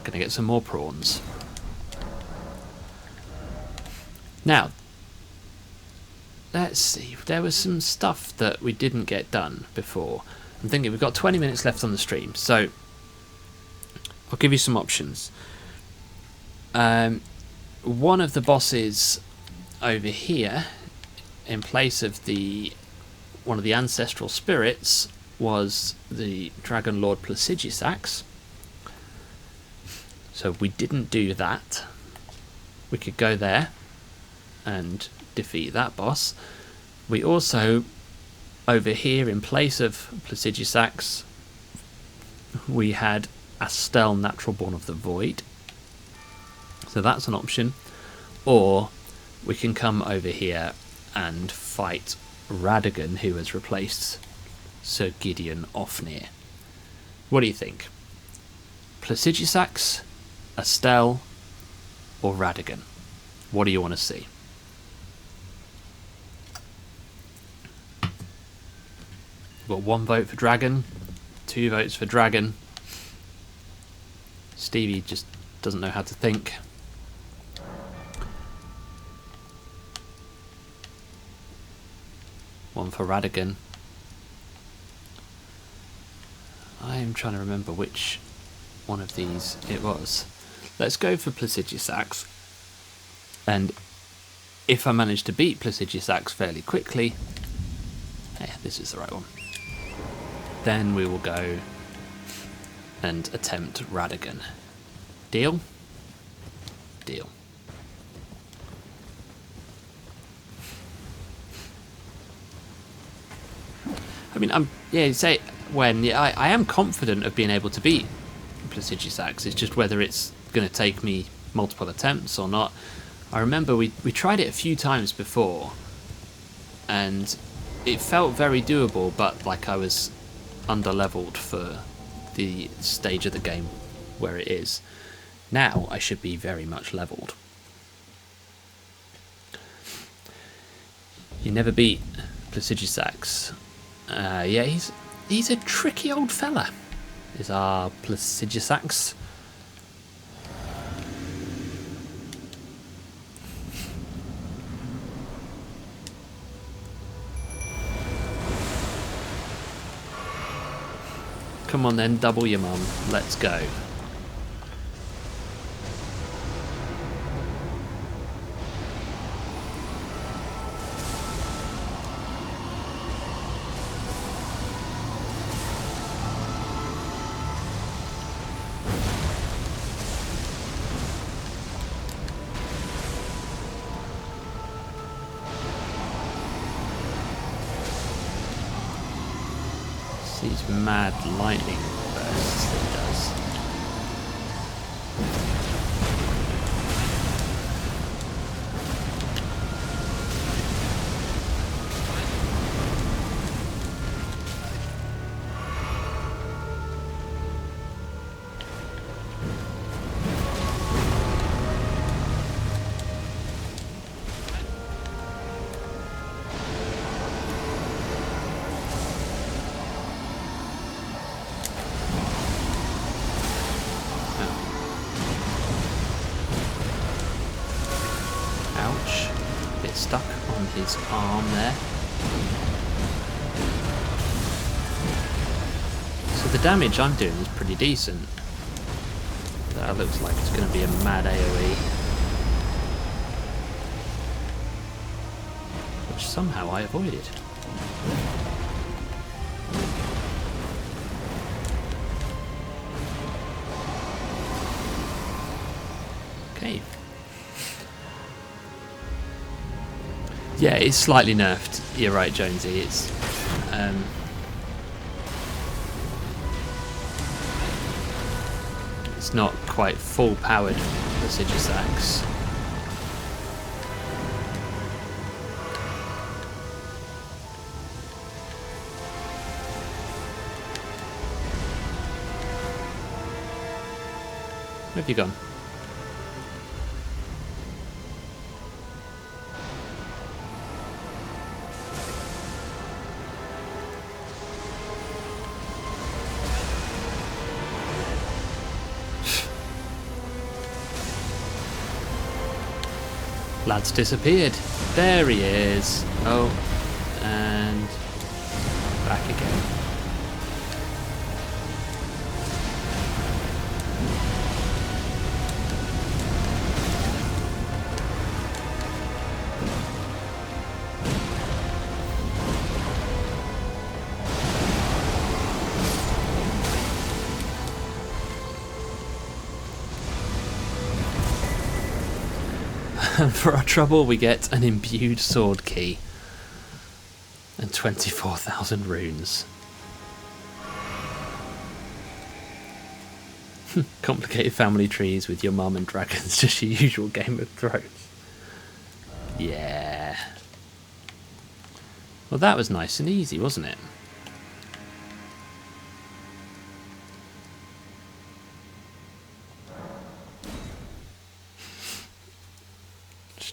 Gonna get some more prawns. Now, let's see. There was some stuff that we didn't get done before. I'm thinking we've got 20 minutes left on the stream, so I'll give you some options. One of the bosses over here, in place of one of the ancestral spirits, was the Dragon Lord Placidusax. So we didn't do that. We could go there and defeat that boss. We also, over here, in place of Placidusax, we had Astel, Natural Born of the Void. So that's an option. Or we can come over here and fight Radagon, who has replaced Sir Gideon Ofnir. What do you think? Placidusax, Astel, or Radagon? What do you want to see? We've got 1 vote for Dragon, 2 votes for Dragon. Stevie just doesn't know how to think. One for Radagon. I'm trying to remember which one of these it was. Let's go for Placidusax. And if I manage to beat Placidusax fairly quickly, yeah, this is the right one. Then we will go and attempt Radagon. Deal? Deal. I mean, I am confident of being able to beat Placidusax. It's just whether it's going to take me multiple attempts or not. I remember we tried it a few times before, and it felt very doable, but like I was under-leveled for the stage of the game where it is. Now I should be very much leveled. You never beat Placidusax. Yeah, he's a tricky old fella, is our Placidusax. Come on then, double your mum. Let's go. These mad lightning bursts that he does. his arm there. So the damage I'm doing is pretty decent. That looks like it's going to be a mad AoE. Which somehow I avoided. Okay. Yeah, it's slightly nerfed. You're right, Jonesy. It's not quite full powered, the Sigisax. Where have you gone? Lad's disappeared. There he is. Oh, and back again. For our trouble, we get an imbued sword key and 24,000 runes. Complicated family trees with your mum and dragons, just your usual Game of Thrones. Yeah. Well, that was nice and easy, wasn't it?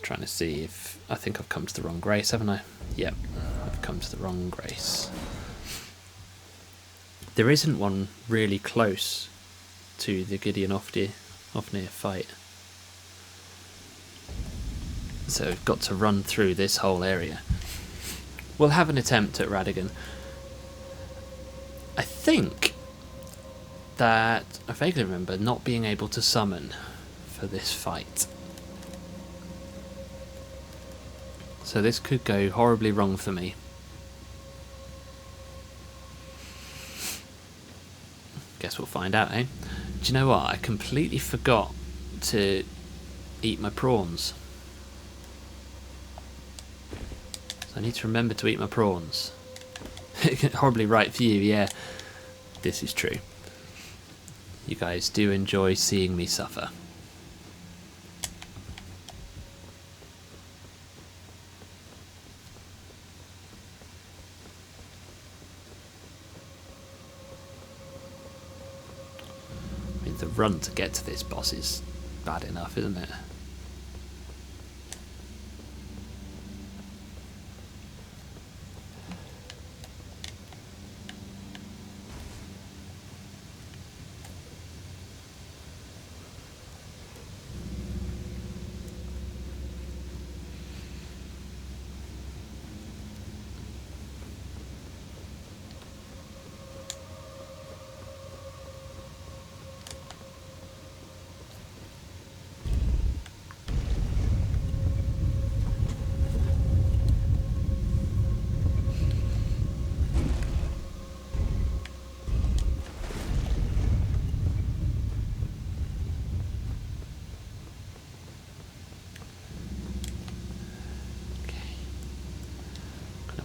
Trying to see if I think I've come to the wrong grace, haven't I? Yep, I've come to the wrong grace. There isn't one really close to the Gideon Ofnir fight, so I've got to run through this whole area. We'll have an attempt at Radagon. I think that I vaguely remember not being able to summon for this fight. So this could go horribly wrong for me. Guess we'll find out, eh? Do you know what? I completely forgot to eat my prawns. So I need to remember to eat my prawns. Horribly right for you, yeah. This is true. You guys do enjoy seeing me suffer. The run to get to this boss is bad enough, isn't it?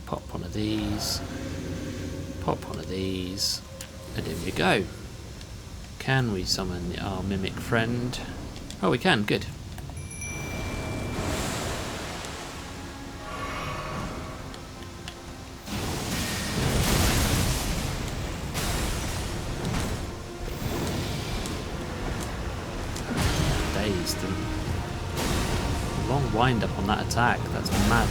Pop one of these, pop one of these, and in we go. Can we summon our mimic friend? Oh, we can, good. Dazed and long wind up on that attack, that's mad.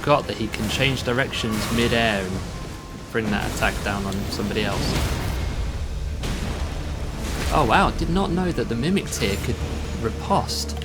forgot that he can change directions mid-air and bring that attack down on somebody else. Oh wow, did not know that the Mimic tier could riposte.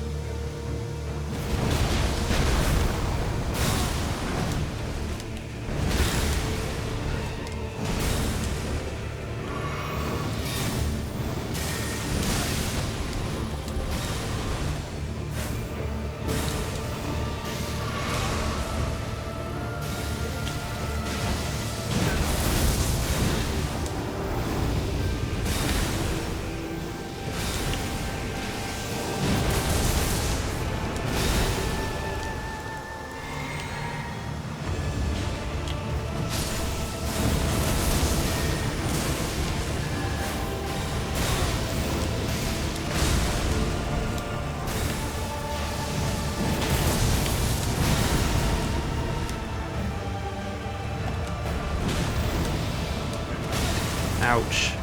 Ouch.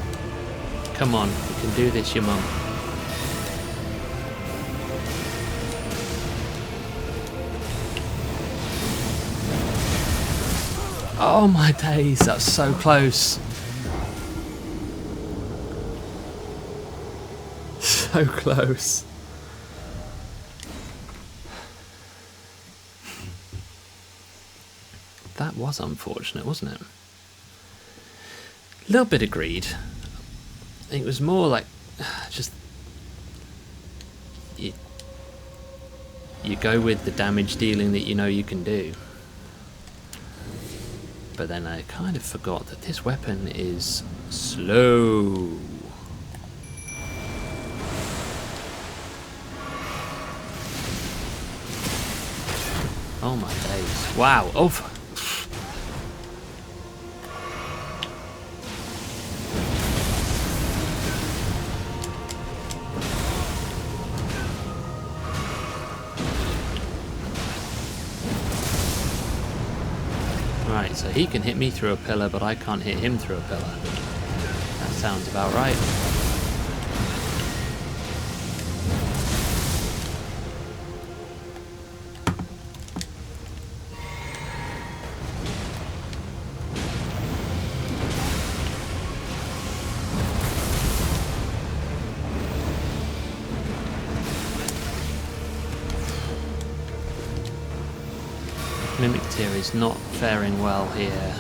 Come on, you can do this, your mum. Oh my days, that's so close. So close. That was unfortunate, wasn't it? A little bit of greed. It was more like just you go with the damage dealing that you know you can do. But then I kind of forgot that this weapon is slow. Oh my days. Wow. Oh. Right, so he can hit me through a pillar, but I can't hit him through a pillar. That sounds about right. Mimic tier is not faring well here.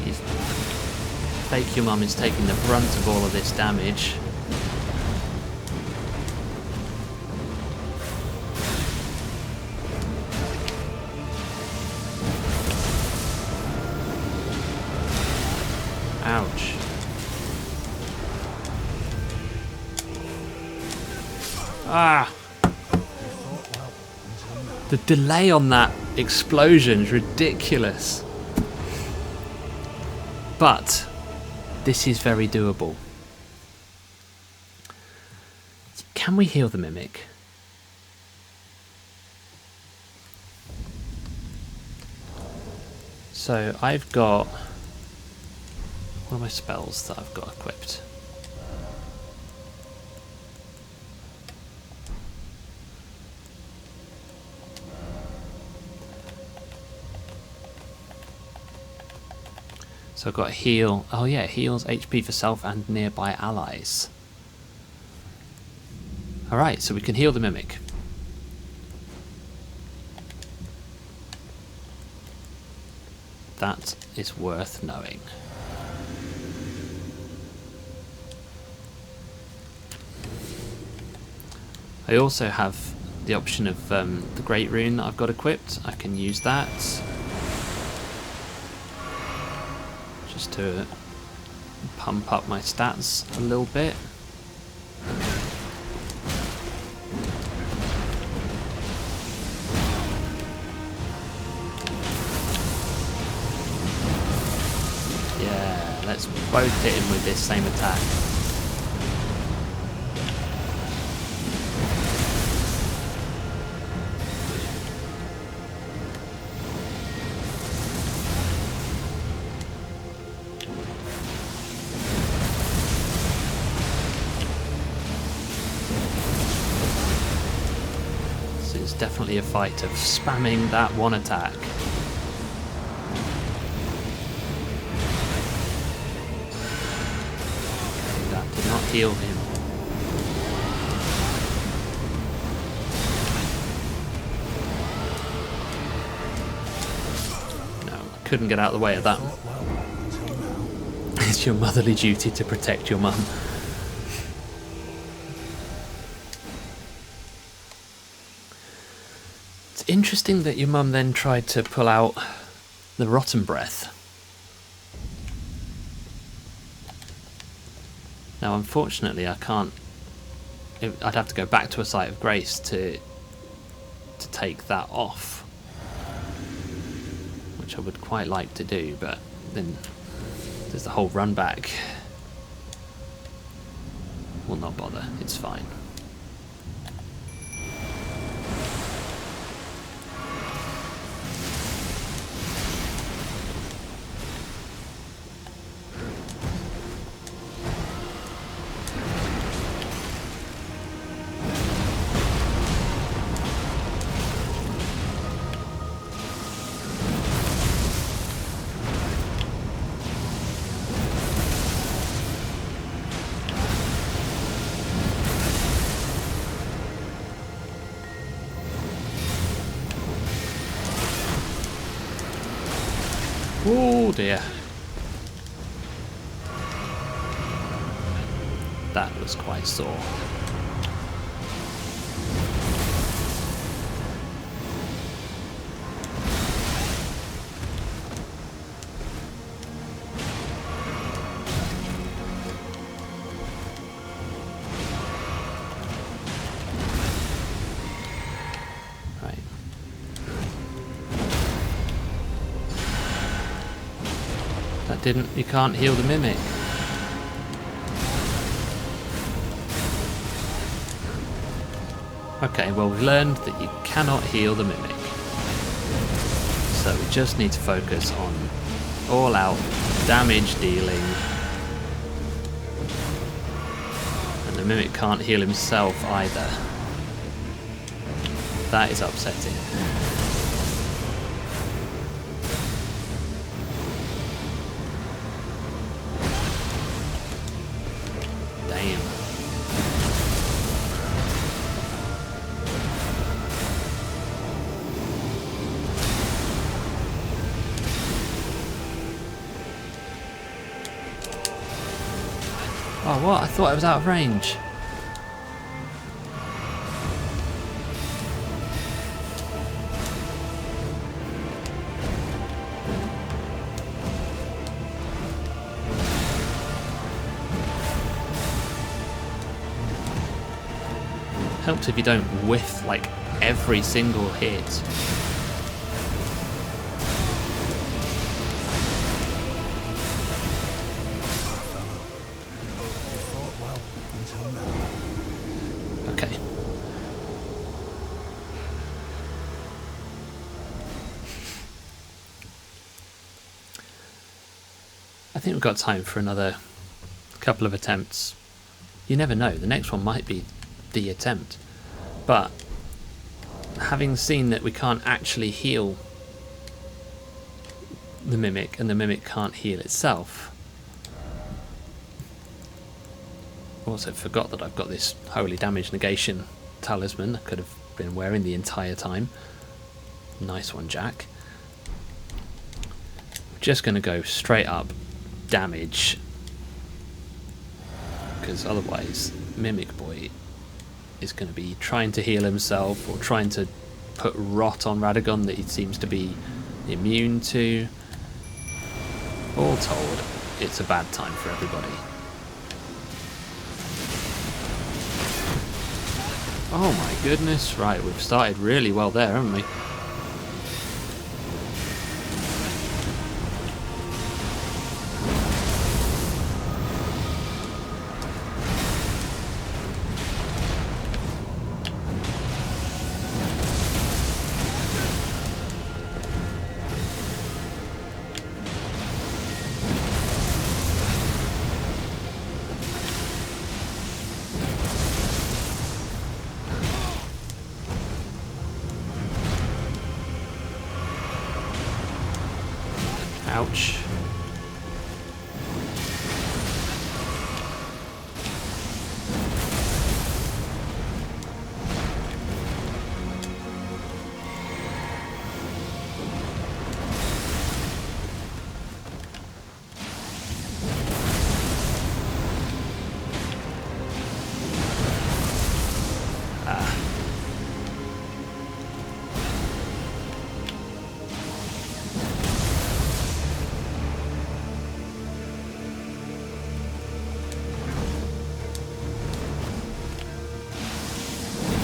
Jeez. Fake Your Mum is taking the brunt of all of this damage. Ouch. Ah! The delay on that explosion is ridiculous. But this is very doable. Can we heal the Mimic? So I've got... what are my spells that I've got equipped? So I've got heal. Oh yeah, heals HP for self and nearby allies. Alright, so we can heal the Mimic. That is worth knowing. I also have the option of the Great Rune that I've got equipped. I can use that. Just to pump up my stats a little bit. Yeah, let's both hit him with this same attack. definitely a fight of spamming that one attack. Okay, that did not heal him. No, couldn't get out of the way of that one. It's your motherly duty to protect your mum. It's interesting that your mum then tried to pull out the rotten breath. Now, unfortunately, I can't. I'd have to go back to a site of grace to take that off, which I would quite like to do, but then there's the whole run back. We'll not bother. It's fine. Oh dear. That was quite sore. Right. That didn't. You can't heal the mimic. Okay, well, we've learned that you cannot heal the mimic. So we just need to focus on all-out damage dealing. And the mimic can't heal himself either. That is upsetting. Damn. Oh, what? I thought I was out of range. Helps if you don't whiff like every single hit. Okay. I think we've got time for another couple of attempts. You never know, the next one might be the attempt. But having seen that we can't actually heal the mimic and the mimic can't heal itself, also forgot that I've got this holy damage negation talisman I could have been wearing the entire time. Nice one, Jack. We're just going to go straight up damage, because otherwise Mimic Boy is going to be trying to heal himself or trying to put rot on Radagon that he seems to be immune to. All told, it's a bad time for everybody. Oh my goodness, right, we've started really well there, haven't we? Ouch.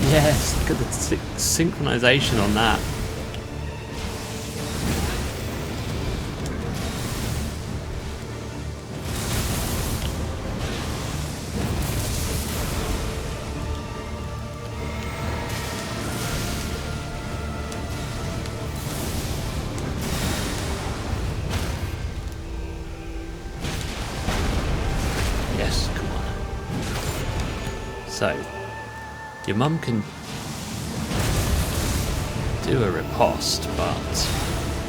Yes, look at the synchronization on that. Yes, come on. So, your mum can do a riposte, but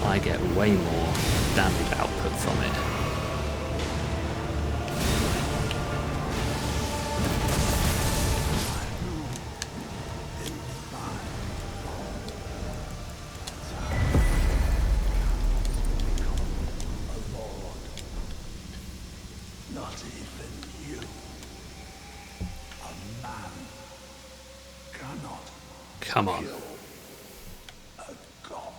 I get way more damage output from it. Not even you. A man cannot Come on. kill a god.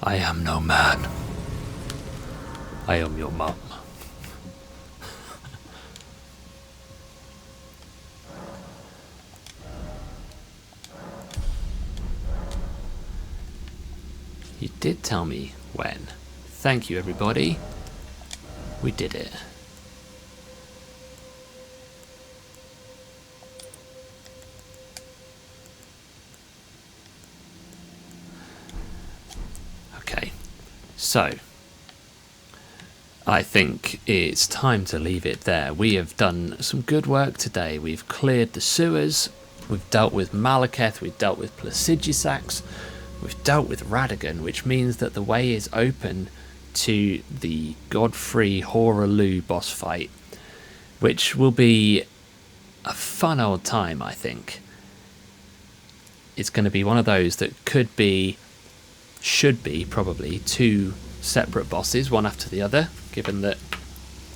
I am no man. I am your mum. You did tell me when. Thank you, everybody. We did it. Okay, so I think it's time to leave it there. We have done some good work today. We've cleared the sewers, we've dealt with Malekith, we've dealt with Placidusax, we've dealt with Radagon, which means that the way is open to the Godfrey Horaloo boss fight, which will be a fun old time, I think. It's going to be one of those that should be probably two separate bosses, one after the other, given that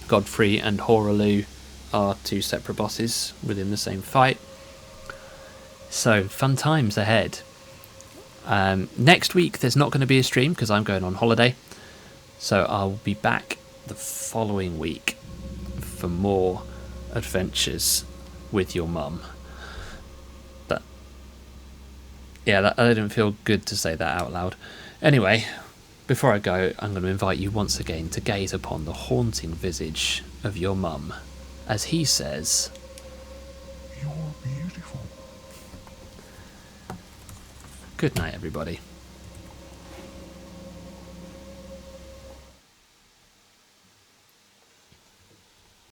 Godfrey and Horaloo are two separate bosses within the same fight. So, fun times ahead. Next week there's not going to be a stream because I'm going on holiday, so I'll be back the following week for more adventures with your mum. But yeah, I didn't feel good to say that out loud. Anyway, before I go, I'm going to invite you once again to gaze upon the haunting visage of your mum as he says, You're beautiful. good night, everybody.